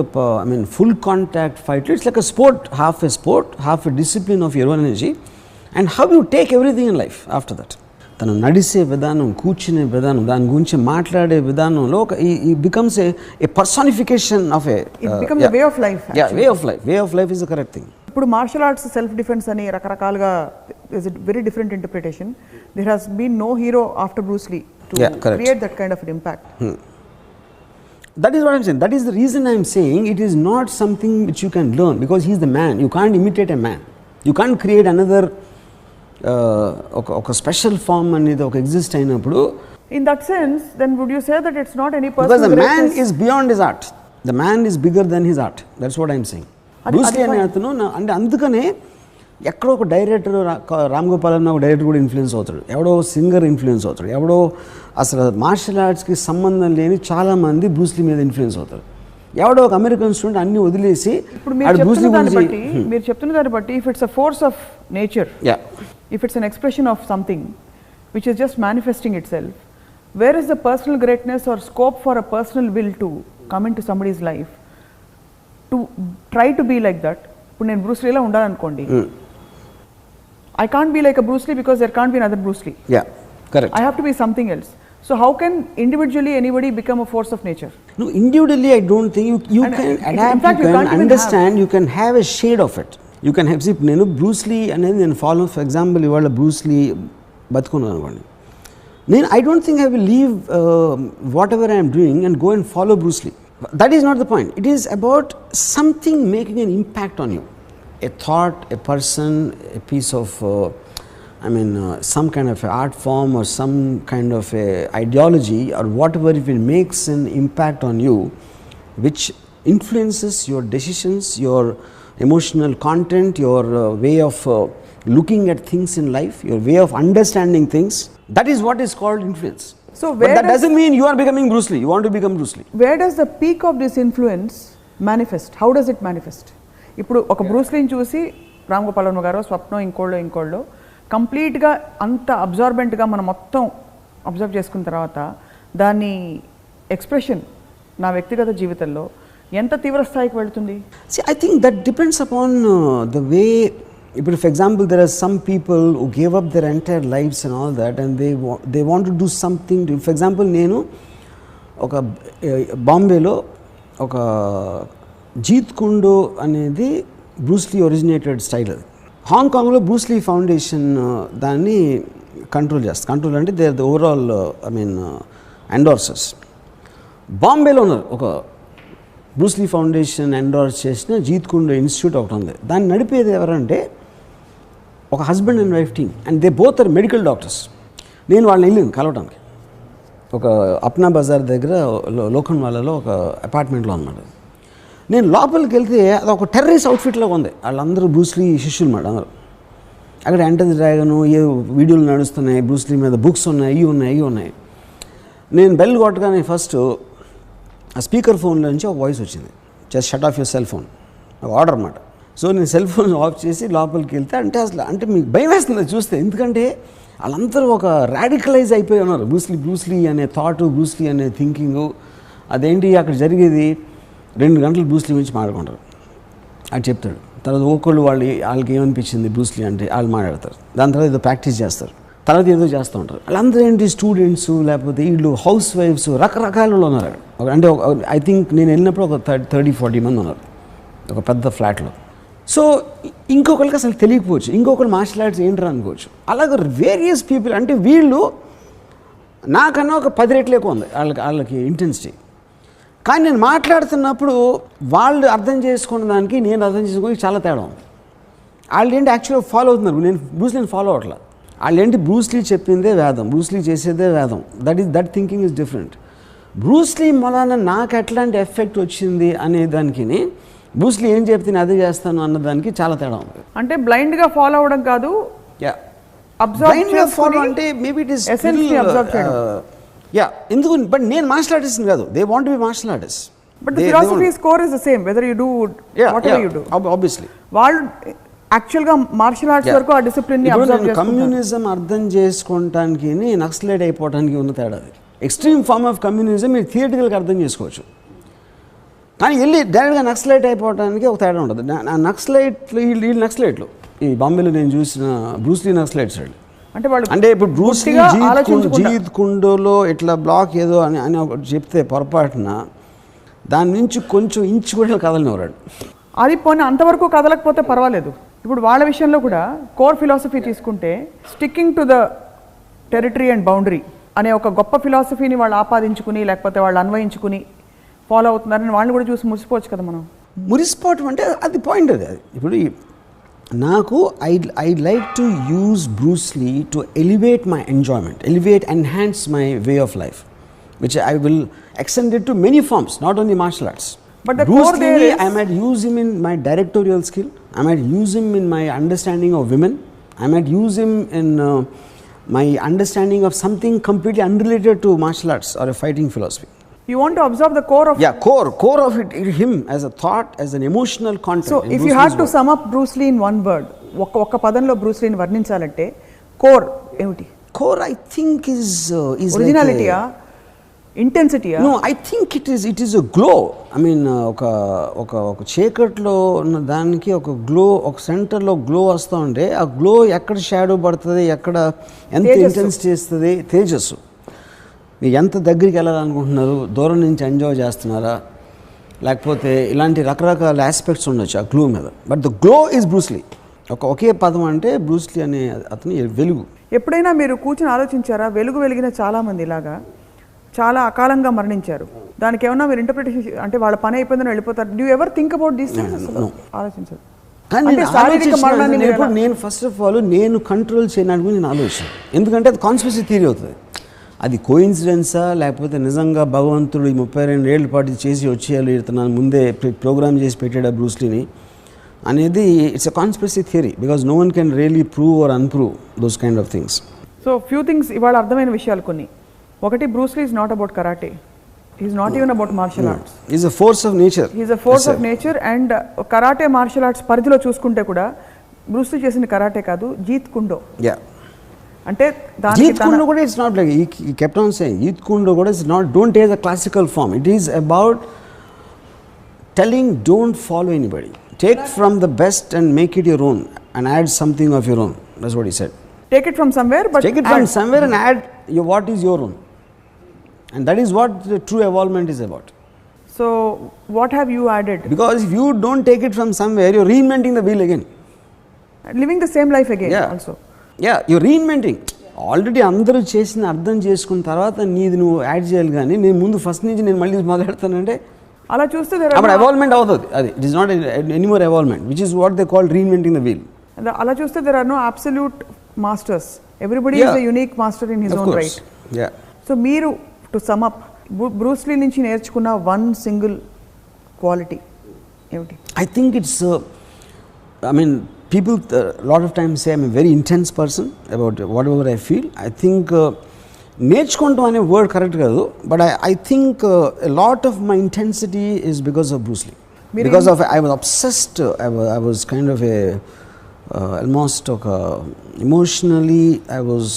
full contact fight. It's like a sport, half a discipline of your own energy, and how you take everything in life after that. తను నడిసే విధానం, కూర్చునే విధానం, దాని గురించి మాట్లాడే విధానంలో ఈ becomes a personification of way of life. Way of life is the correct thing. ఇప్పుడు మార్షల్ ఆర్ట్స్ సెల్ఫ్ డిఫెన్స్ అని రకరకాలుగా is it very different interpretation. There has been no hero after Bruce Lee to create that kind of an impact. That is what I'm saying. That is the reason I'm saying it is not something which you can learn, because he is the man. You can't imitate a man. You can't create another ఒక special form అనేది ఒక exist అయినప్పుడు. In that sense, then would you say that it's not any personal because the greatness? man is beyond his art. The man is bigger than his art. That's what I'm saying. Bruce Lee అనే అతను అంటే అందుకనే ఎక్కడో ఒక director Ram Gopal అన్న ఒక director కూడా influence అవుతాడు, ఎవడో సింగర్ ఇన్ఫ్లుయెన్స్ అవుతాడు, ఎవడో అసలు మార్షల్ ఆర్ట్స్కి సంబంధం లేని చాలామంది బ్రూస్ లీ మీద ఇన్ఫ్లుయెన్స్ అవుతారు. ఎవడో ఒక అమెరికన్ స్టూడెంట్ అన్ని వదిలేసి మీరు చెప్తున్న దాన్ని బట్టి if it's a force of nature, if it's an expression of something which is just manifesting itself, where is the personal greatness or scope for a personal will to come into somebody's life to try to be like that? ఇప్పుడు నేను Bruce లీలా ఉండాలనుకోండి, I can't be like a Bruce Lee because there can't be another Bruce Lee. Yeah, correct. I have to be something else. So how can individually anybody become a force of nature? No, individually I don't think you can adapt, fact, you can understand, you can have a shade of it. You can have, see, Bruce Lee and then follow, for example, you are a Bruce Lee బతుకున్నాను అనుకోండి, I don't think I will leave whatever I am doing and go and follow Bruce Lee. That is not the point. It is about something making an impact on you. A thought, a person, a piece of, some kind of art form or some kind of a ideology or whatever, if it makes an impact on you, which influences your decisions, your emotional content, your way of looking at things in life, your way of understanding things. That is what is called influence. So but that doesn't mean you are becoming Bruce Lee. You want to become Bruce Lee. Where does the peak of this influence manifest? How does it manifest? ఇప్పుడు ఒక Bruce లీని చూసి రామ్ గోపాల్ వర్మ గారు స్వప్నం ఇంకోళ్ళు కంప్లీట్గా అంత అబ్జార్బెంట్గా మనం మొత్తం అబ్జర్వ్ చేసుకున్న తర్వాత దాని ఎక్స్ప్రెషన్ నా వ్యక్తిగత జీవితంలో ఎంత తీవ్ర స్థాయికి వెళ్తుంది? See, I think that depends upon the way. If, for example, there are some people who gave up their entire lives and all that, and they want to do something. For example, నేను ఒక బాంబేలో ఒక జీత్ కుండో అనేది Bruce లీ originated style. అది హాంకాంగ్లో Bruce Lee foundation దాన్ని control అంటే they are the overall ఎండోర్సర్స్. బాంబేలో ఉన్నారు ఒక బ్రూస్ లీ ఫౌండేషన్ ఎండోర్స్ చేసిన జీత్ కుండో ఇన్స్టిట్యూట్ ఒకటి ఉంది. దాన్ని నడిపేది ఎవరంటే ఒక husband and wife team, and they both are medical doctors. నేను వాళ్ళని వెళ్ళాను కలవడానికి ఒక అప్నా బజార్ దగ్గర లోకన్వాలలో ఒక అపార్ట్మెంట్లో అన్నమాట. నేను లోపలికి వెళ్తే అది ఒక టెర్రరిస్ట్ అవుట్ఫిట్లో ఉంది. వాళ్ళందరూ బ్రూస్ లీ శిష్యులు మాట అందరూ. అక్కడ ఎంటర్ ది డ్రాగను ఏ వీడియోలు నడుస్తున్నాయి, బ్రూస్ లీ మీద బుక్స్ ఉన్నాయి, ఇవి ఉన్నాయి. నేను బెల్ కొట్టగానే ఫస్ట్ ఆ స్పీకర్ ఫోన్లో నుంచి ఒక వాయిస్ వచ్చింది, just shut off your cell phone, ఒక ఆర్డర్ అన్నమాట. సో నేను సెల్ ఫోన్ ఆఫ్ చేసి లోపలికి వెళ్తే అంటే మీకు భయం వేస్తుంది చూస్తే, ఎందుకంటే వాళ్ళందరూ ఒక రాడికలైజ్ అయిపోయి ఉన్నారు. బ్రూస్ లీ అనే థాట్, బ్రూస్ లీ అనే థింకింగు. అదేంటి అక్కడ జరిగేది 2 గంటలు బ్రూస్ లీ గురించి మాట్లాడుకుంటారు. అది చెప్తాడు. తర్వాత వాళ్ళకి ఏమనిపించింది బ్రూస్ లీ అంటే వాళ్ళు మాట్లాడతారు. దాని తర్వాత ఏదో ప్రాక్టీస్ చేస్తారు, తర్వాత ఏదో చేస్తూ ఉంటారు. వాళ్ళందరూ ఏంటి స్టూడెంట్స్, లేకపోతే వీళ్ళు హౌస్ వైఫ్స్, రకరకాల ఉన్నారు. అంటే ఐ థింక్ నేను వెళ్ళినప్పుడు ఒక 30-40 మంది ఉన్నారు ఒక పెద్ద ఫ్లాట్లో. సో ఇంకొకరికి అసలు తెలియకపోవచ్చు, ఇంకొకరు మార్షల్ ఆర్ట్స్ ఏంటరా అనుకోవచ్చు. అలాగే వేరియస్ పీపుల్, అంటే వీళ్ళు నాకన్నా ఒక 10 రెట్లు ఎక్కువ ఉంది వాళ్ళకి ఇంటెన్సిటీ. కానీ నేను మాట్లాడుతున్నప్పుడు వాళ్ళు అర్థం చేసుకున్న దానికి నేను అర్థం చేసుకోవడానికి చాలా తేడా ఉంది. వాళ్ళు ఏంటి యాక్చువల్గా ఫాలో అవుతున్నారు, నేను బ్రూస్ లీని ఫాలో అవ్వట్లా. వాళ్ళు ఏంటి బ్రూస్ లీ చెప్పిందే వేదం, బ్రూస్ లీ చేసేదే వేదం. That thinking is different. Bruce Lee వలన నాకు ఎట్లాంటి ఎఫెక్ట్ వచ్చింది అనే దానికి, బ్రూస్ లీ ఏం చెప్తే నేను అదే చేస్తాను అన్నదానికి చాలా తేడా ఉంది. అంటే బ్లైండ్గా ఫాలో అవ్వడం కాదు, ఫాలో అంటే మేబీ ఇట్ ఈస్ ఎందుకు. బట్ నేను మార్షల్ ఆర్టిస్ట్ కాదు, they want to be martial artist. But the philosophy's core is the same, whether you do whatever you do. Obviously. వాళ్ళు యాక్చువల్గా మార్షల్ ఆర్ట్స్ వరకు ఆ డిసిప్లిన్ని అబ్జర్వ్ చేసుకుంటారు. కమ్యూనిజం అర్థం చేసుకోవటానికి నక్సలైట్ అయిపోవడానికి ఉన్న తేడా. ఎక్స్ట్రీమ్ ఫార్మ్ ఆఫ్ కమ్యూనిజం మీరు థియరిటికల్గా అర్థం చేసుకోవచ్చు, కానీ వెళ్ళి డైరెక్ట్గా నక్సలైట్ అయిపోవడానికి ఒక తేడా ఉంటుంది. వీళ్ళు నక్సలైట్లు ఈ బాంబేలో నేను చూసిన బ్రూస్ లీ నక్సలైట్స్ వాళ్ళు. అంటే ఇప్పుడు బ్రూస్ లీ జీత్ కుండోలో ఇట్లా బ్లాక్ ఏదో అని ఒకటి చెప్తే పొరపాటున దాని నుంచి కొంచెం ఇంచు కూడా కదలనివ్వరాడు. అది పోనీ అంతవరకు కదలకపోతే పర్వాలేదు. ఇప్పుడు వాళ్ళ విషయంలో కూడా కోర్ ఫిలాసఫీ తీసుకుంటే sticking to the territory and boundary అనే ఒక గొప్ప ఫిలాసఫీని వాళ్ళు ఆపాదించుకుని లేకపోతే వాళ్ళు అన్వయించుకుని ఫాలో అవుతున్నారని వాళ్ళు కూడా చూసి మురిసిపోవచ్చు కదా. మనం మురిసిపోవటం అంటే అది పాయింట్. అది ఇప్పుడు నాకు I like to use Bruce Lee to elevate my enjoyment, enhance my way of life, which I will extend it to many forms, not only martial arts. But the Bruce core there Lee, is, I might use him in my directorial skill, I might use him in my understanding of women, I might use him in my understanding of something completely unrelated to martial arts or a fighting philosophy. You want to observe the core of core of it, him as a thought, as an emotional content. So if you had to sum up Bruce Lee in one word, ఒక్క పదంలో Bruce లీని వర్ణించాలంటే core ఏమిటి? Core I think is originality, intensity. No, I think it is a glow. I mean ఒక చీకట్లో ఉన్న దానికి ఒక glow, ఒక సెంటర్లో గ్లో వస్తూ ఉంటే ఆ గ్లో ఎక్కడ షాడో పడుతుంది, ఎక్కడ ఎంత ఇంటెన్సిటీ ఇస్తుంది, తేజస్సు. మీరు ఎంత దగ్గరికి వెళ్ళాలనుకుంటున్నారు, దూరం నుంచి ఎంజాయ్ చేస్తున్నారా, లేకపోతే ఇలాంటి రకరకాల ఆస్పెక్ట్స్ ఉండొచ్చు ఆ గ్లో మీద. But the glow is Bruce Lee. ఒకే పదం అంటే బ్రూస్లీ అనే అతను వెలుగు. ఎప్పుడైనా మీరు కూర్చొని ఆలోచించారా, వెలుగు వెలిగిన చాలామంది ఇలాగా చాలా అకాలంగా మరణించారు, దానికి ఏమన్నా మీరు ఇంటర్ప్రిటేషన్, అంటే వాళ్ళ పని అయిపోయిందని వెళ్ళిపోతారు, do ever think about these things? ఆలోచించారు. కానీ నేను ఫస్ట్ ఆఫ్ ఆల్ నేను కంట్రోల్ చేయడానికి నేను ఆలోచించాను, ఎందుకంటే అది కాన్స్పిరసీ థియరీ అవుతుంది. అది కోయిన్సిడెన్సా లేకపోతే నిజంగా భగవంతుడు ఈ 32 ఏళ్ళ పాటు చేసి వచ్చేయాలి ఇతను ముందే ప్రోగ్రామ్ చేసి పెట్టాడు బ్రూస్లీని అనేది it's a conspiracy theory, because no one can really prove or unprove those kind of things. So few things ఇవాళ అర్థమైన విషయాలు కొన్ని. ఒకటి, Bruce Lee is not about karate, is not even about martial arts, is a force of nature. Is a force of nature. And karate martial arts పరిధిలో చూసుకుంటే కూడా Bruce Lee చేసిన karate కాదు, జీత్ కుండో. అంటే జీత్ కుండో కూడా it's not like he kept on saying Jeet Kune Do కూడా it's not don't take the classical form. It is about telling don't follow anybody, take from the best and make it your own and add something of your own. That's what he said. Take it from somewhere, but take it from somewhere and add what is your own, and that is what the true evolvement is about. So what have you added? Because if you don't take it from somewhere, you're reinventing the wheel again, living the same life again. Also you're reinventing. Already అందరూ చేసిన అర్థం చేసుకున్న తర్వాత నీది నువ్వు add చేయాలి, కానీ నేను ముందు ఫస్ట్ నుంచి నేను మళ్ళీ మొదలెడతానంటే అలా చూస్తే అప్పుడు ఎవాల్వ్మెంట్ అవుతుంది. అది it is not any more evolvement, which is what they call reinventing the wheel. అలా చూస్తే there are no absolute masters, everybody is a unique master in his own right. So మీరు టు సమ్ అప్ బ్రూస్లీ నుంచి నేర్చుకున్న one single quality ఏమిటి? I think it's I mean people lot of times say I'm a very intense person about whatever I feel. I think నేర్చుకుంటాం అనే word correct కాదు, but I think a lot of my intensity is because of Bruce Lee. Because of I was obsessed, I was kind of a almost emotionally I was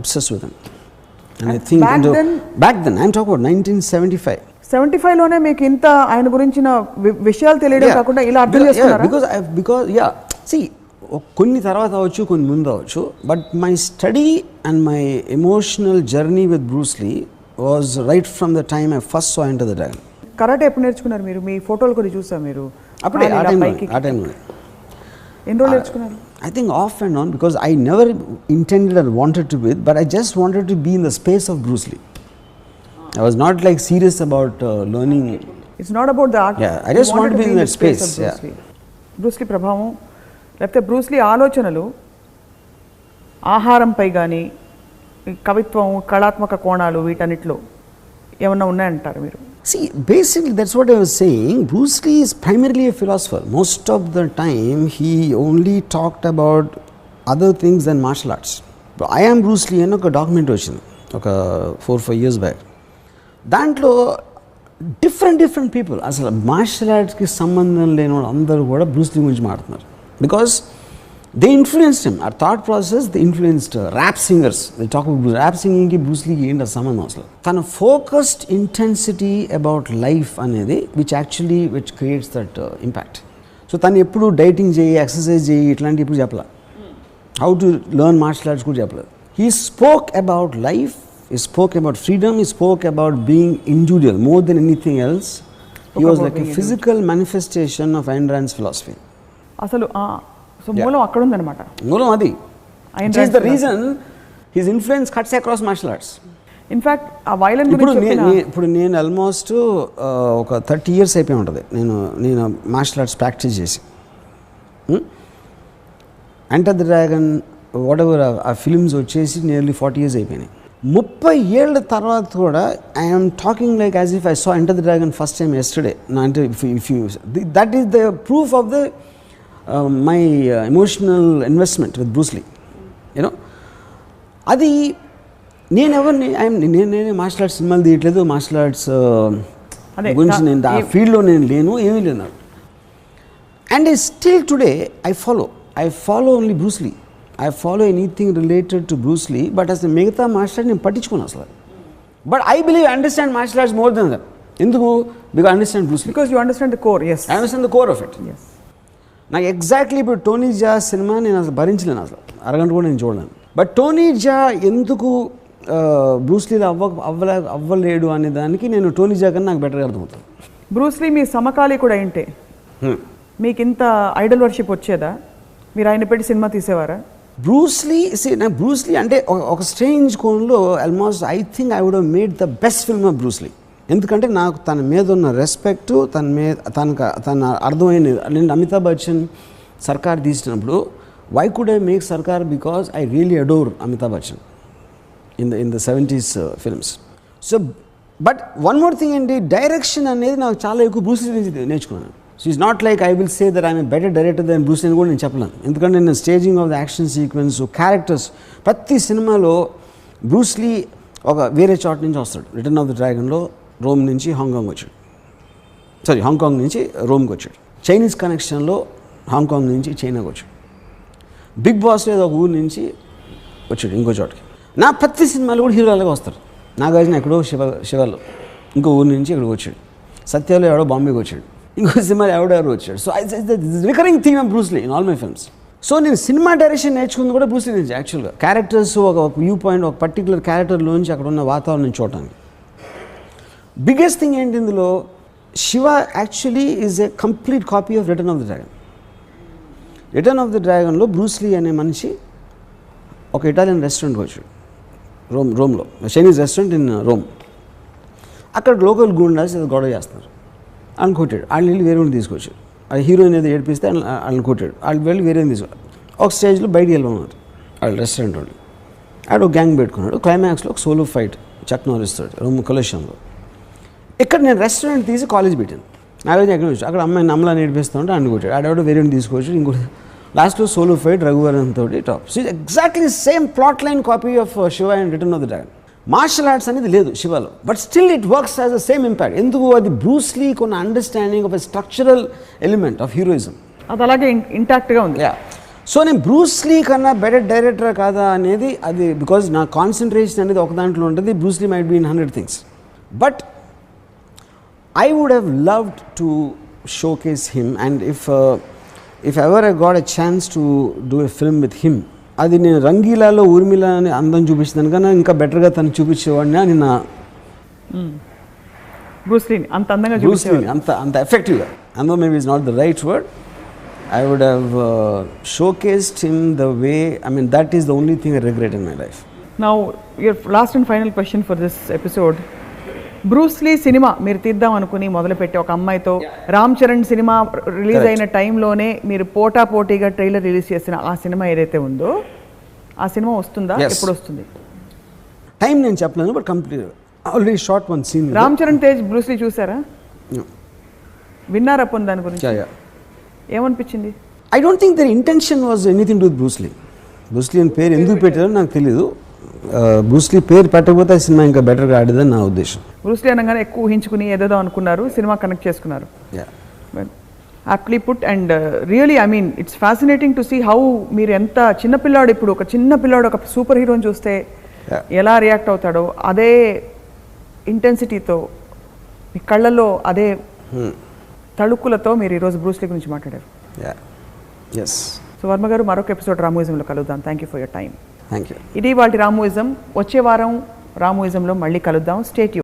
obsessed with him. And I think back then I'm talking about 1975. 75లోనే మీకు ఇంత ఆయన గురించిన విషయాలు తెలియడం కాకుండా ఇలా అర్థం చేసుకున్నారా? Because see కొన్ని తర్వాత అవ్వచ్చు, కొన్ని ముందు అవ్వచ్చు, but my study and my emotional journey with Bruce Lee was right from the time I first saw Enter the Dragon. Karate ఎప్పుడు నేర్చుకున్నారు మీరు? మీ ఫోటోలు కూడా చూసా మీరు అప్పుడే ఆ టైంలో. ఎన్ని రోజులు నేర్చుకున్నారు? I think off and on, because I never intended or wanted to be, but I just wanted to be in the space of Bruce Lee. I was not like serious about learning. It's not about the art. Yeah, I just wanted to be in that space. Bruce Lee ప్రభావం లేకపోతే Bruce Lee ఆలోచనలు ఆహారంపై కానీ కవిత్వం, కళాత్మక కోణాలు వీటన్నిటిలో ఏమన్నా ఉన్నాయంటారు మీరు? See, basically that's what I was saying. Bruce Lee is primarily a philosopher. Most of the time he only talked about other things than martial arts. But I am Bruce Lee అని ఒక documentary వచ్చింది ఒక 4-5 years back. దాంట్లో different people, అసలు martial ఆర్ట్స్కి సంబంధం లేని వాళ్ళు అందరూ కూడా బ్రూస్ లీ గురించి మాట్లాడుతున్నారు. Because they influenced him. ఆ thought process they influenced rap singers. They talk about rap సింగింగ్కి బ్రూస్ లీకి ఏంటి సంబంధం అసలు? తన ఫోకస్డ్ ఇంటెన్సిటీ అబౌట్ లైఫ్ అనేది which creates that impact. So తను ఎప్పుడు డైటింగ్ చేయి, ఎక్సర్సైజ్ చేయి ఇట్లాంటివి ఇప్పుడు చెప్పలే. How to learn martial arts కూడా చెప్పలేదు. He spoke about life, he spoke about freedom, he spoke about being individual more than anything else. He was like a physical manifestation of Ayn Rand's philosophy. అసలు so మూలం అక్కడ ఉందన్నమాట. మూలం అది. Which is the reason his influence cuts across martial arts. In fact ఆ violence గురించి ఇప్పుడు నేను ఆల్మోస్ట్ ఒక 30 years అయిపోయి ఉంటుంది నేను మార్షల్ ఆర్ట్స్ ప్రాక్టీస్ చేసి. Enter the Dragon whatever ఆ ఫిల్మ్స్ వచ్చేసి నియర్లీ 40 years అయిపోయినాయి. 30 ఏళ్ళ తర్వాత కూడా I'm talking like as if I saw Enter the Dragon first time yesterday. అంటే if you that is the proof of the my emotional investment with Bruce Lee. You know అది నేనే martial arts సినిమాలు తీయట్లేదు, martial arts గురించి నేను ఆ ఫీల్డ్లో నేను లేను, ఏమీ లేదు. And still today I follow only Bruce Lee. I follow anything related to Bruce Lee, but as a మిగతా మార్షల్ ఆర్ట్ నేను పట్టించుకోను అసలు. But I believe understand martial arts more than that. ఎందుకు? Because understand Bruce Lee. Because you understand the core. yes, I understand the core of it. yes. నాకు exactly ఇప్పుడు Tony Jaa cinema నేను అసలు భరించలేను, అసలు అరగంట కూడా నేను చూడలేను. బట్ టోనీ జా ఎందుకు బ్రూస్ లీలో అవ్వలేడు అనే దానికి నేను టోనీ జా కన్నా నాకు బెటర్గా అర్థమవుతుంది. బ్రూస్ లీ మీ సమకాలి కూడా ఏంటే మీకు ఇంత ఐడల్ వర్షిప్ వచ్చేదా? మీరు ఆయన పెట్టి సినిమా తీసేవారా? బ్రూస్లీ నాకు బ్రూస్లీ అంటే ఒక స్ట్రేంజ్ కోణంలో almost I think I would have made the best film of Bruce Lee. ఎందుకంటే నాకు తన మీద ఉన్న రెస్పెక్ట్, తన అర్థమైనది. నేను అమితాబ్ బచ్చన్ సర్కార్ తీసినప్పుడు why could I make Sarkar? Because I really adore Amitabh Bachchan in the 70s films. So but one more thing ఏంటి, డైరెక్షన్ అనేది నాకు చాలా ఎక్కువ బ్రూస్లీ నుంచి నేర్చుకున్నాను. So it's not like I will say that I'm better director than Bruce Lee అని కూడా నేను చెప్పలేను. ఎందుకంటే నేను staging of the action sequence, characters, ప్రతి సినిమాలో బ్రూస్లీ ఒక వేరే చోట నుంచి వస్తాడు. రిటర్న్ ఆఫ్ ద డ్రాగన్లో రోమ్ నుంచి హాంకాంగ్ వచ్చాడు, హాంకాంగ్ నుంచి రోమ్కి వచ్చాడు. చైనీస్ కనెక్షన్లో హాంకాంగ్ నుంచి చైనాకి వచ్చాడు. బిగ్ బాస్లో ఏదో ఒక ఊరు నుంచి వచ్చాడు ఇంకో చోటకి. నా ప్రతి సినిమాలో కూడా హీరోలాగా వస్తారు. నాగార్జున ఎక్కడో శివలో ఇంకో ఊరు నుంచి ఇక్కడికి వచ్చాడు. సత్యాలో ఎవడో బాంబేకి వచ్చాడు. ఇంకో సినిమాలో ఎవడెవరు వచ్చాడు. So recurring theme of Bruce Lee in all my films. So నేను సినిమా డైరెక్షన్ నేర్చుకుంది కూడా బ్రూస్లీ నుంచి యాక్చువల్గా. క్యారెక్టర్స్ ఒక వ్యూ పాయింట్, ఒక పర్టికులర్ క్యారెక్టర్లోంచి అక్కడ ఉన్న వాతావరణం చూడటానికి. బిగ్గెస్ట్ థింగ్ ఏంటి ఇందులో, Shiva actually is a complete copy of Return of the Dragon. Return of the డ్రాగన్లో బ్రూస్లీ అనే మనిషి ఒక ఇటాలియన్ రెస్టారెంట్కి వచ్చాడు, రోమ్లో, చైనీస్ రెస్టారెంట్ ఇన్ రోమ్. అక్కడ లోకల్ గూండాస్ ఏదో గొడవ చేస్తున్నారు, వాళ్ళని కొట్టాడు. వాళ్ళని వెళ్ళి వేరే తీసుకొచ్చాడు. ఆ హీరోయిన్ ఏదో ఏడిపిస్తే వాళ్ళని కొట్టాడు. వాళ్ళు వెళ్ళి వేరే తీసుకొచ్చాడు. ఒక స్టేజ్లో బయటికి వెళ్ళమన్నారు వాళ్ళు రెస్టారెంట్ వాళ్ళు. ఆడ ఒక గ్యాంగ్ పెట్టుకున్నాడు. క్లైమాక్స్లో ఒక సోలో ఫైట్ చక్ నారిస్తాడు రోమ్ కొలెషన్లో. ఇక్కడ నేను రెస్టారెంట్ తీసి కాలేజ్ పెట్టాను. నాగార్జున ఎక్కడ వచ్చి అక్కడ అమ్మాయిని నమ్మలా నేర్పిస్తూ ఉంటే అన్ని కొట్టాడు. ఆడెవడో వేరే తీసుకొచ్చి ఇంకోటి లాస్ట్లో సోలో ఫైట్ రఘువరన్ తోటి top. So exactly same plot line copy of Shiva and Return of the Dragon. Martial arts అనేది లేదు శివలో, but still it works as the same impact. ఎందుకు? అది బ్రూస్లీ కొన్న understanding of a structural element of heroism, అది అలాగే ఇంటాక్ట్గా ఉంది. So నేను బ్రూస్లీ కన్నా బెటర్ డైరెక్టర్ కాదా అనేది అది బికాజ్ నా కాన్సన్ట్రేషన్ అనేది ఒక దాంట్లో ఉంటుంది. Bruce Lee might be in 100 things, but I would have loved to showcase him, and if ever I got a chance to do a film with him, అది నేను రంగీలాలో ఊర్మిళ అని అందం చూపించింది కన్నా ఇంకా బెటర్గా తను చూపించేవాడిని అని నా బ్రూస్లీని అంత అందంగా బ్రూస్లీని అంత ఎఫెక్టివ్గా, అందో maybe is not the right word, I would have showcased him the way, I mean that is the only thing I regret in my life. Now your last and final question for this episode. Bruce Lee cinema మీరు తీద్దాం అనుకుని మొదలుపెట్టి ఒక అమ్మాయితో Ram Charan cinema release అయిన టైంలోనే మీరు పోటాపోటీగా ట్రైలర్ రిలీజ్ చేసిన ఆ సినిమా ఏదైతే ఉందో ఆ సినిమా వస్తుందా? ఎప్పుడు వస్తుంది? టైం నేను చెప్పలేను, but complete already short one scene. Ram Charan Tej Bruce Lee చూసారా? విన్నారా పొంది దాని గురించి? ఏమనిపించింది? I don't think their intention was anything to with Bruce Lee. Bruce Lee అని పేరు ఎందుకు పెట్టారో నాకు తెలీదు. బ్రూస్లీ పేరు పెట్టకపోతే ఆ సినిమా ఇంకా బెటర్గా ఆడేదని నా ఉద్దేశం. బ్రూస్లీ అనగానే ఎక్కువ ఊహించుకుని ఏదేదో అనుకున్నారు, సినిమా కనెక్ట్ చేసుకున్నారు. Aptly put. And really I mean it's fascinating to see how మీరు ఎంత చిన్నపిల్లాడు, ఇప్పుడు ఒక చిన్న పిల్లాడు ఒక సూపర్ హీరోని చూస్తే ఎలా రియాక్ట్ అవుతాడో అదే ఇంటెన్సిటీతో మీ కళ్ళల్లో అదే తళుక్కులతో మీరు ఈరోజు బ్రూస్లీ గురించి మాట్లాడారు. సో వర్మ గారు, మరొక ఎపిసోడ్ రామోయిజంలో కలుద్దాం. Thank you for your time. Thank you. ఇది వాటి రామోయిజం. వచ్చే వారం రామోయిజంలో మళ్ళీ కలుద్దాం. Stay tuned.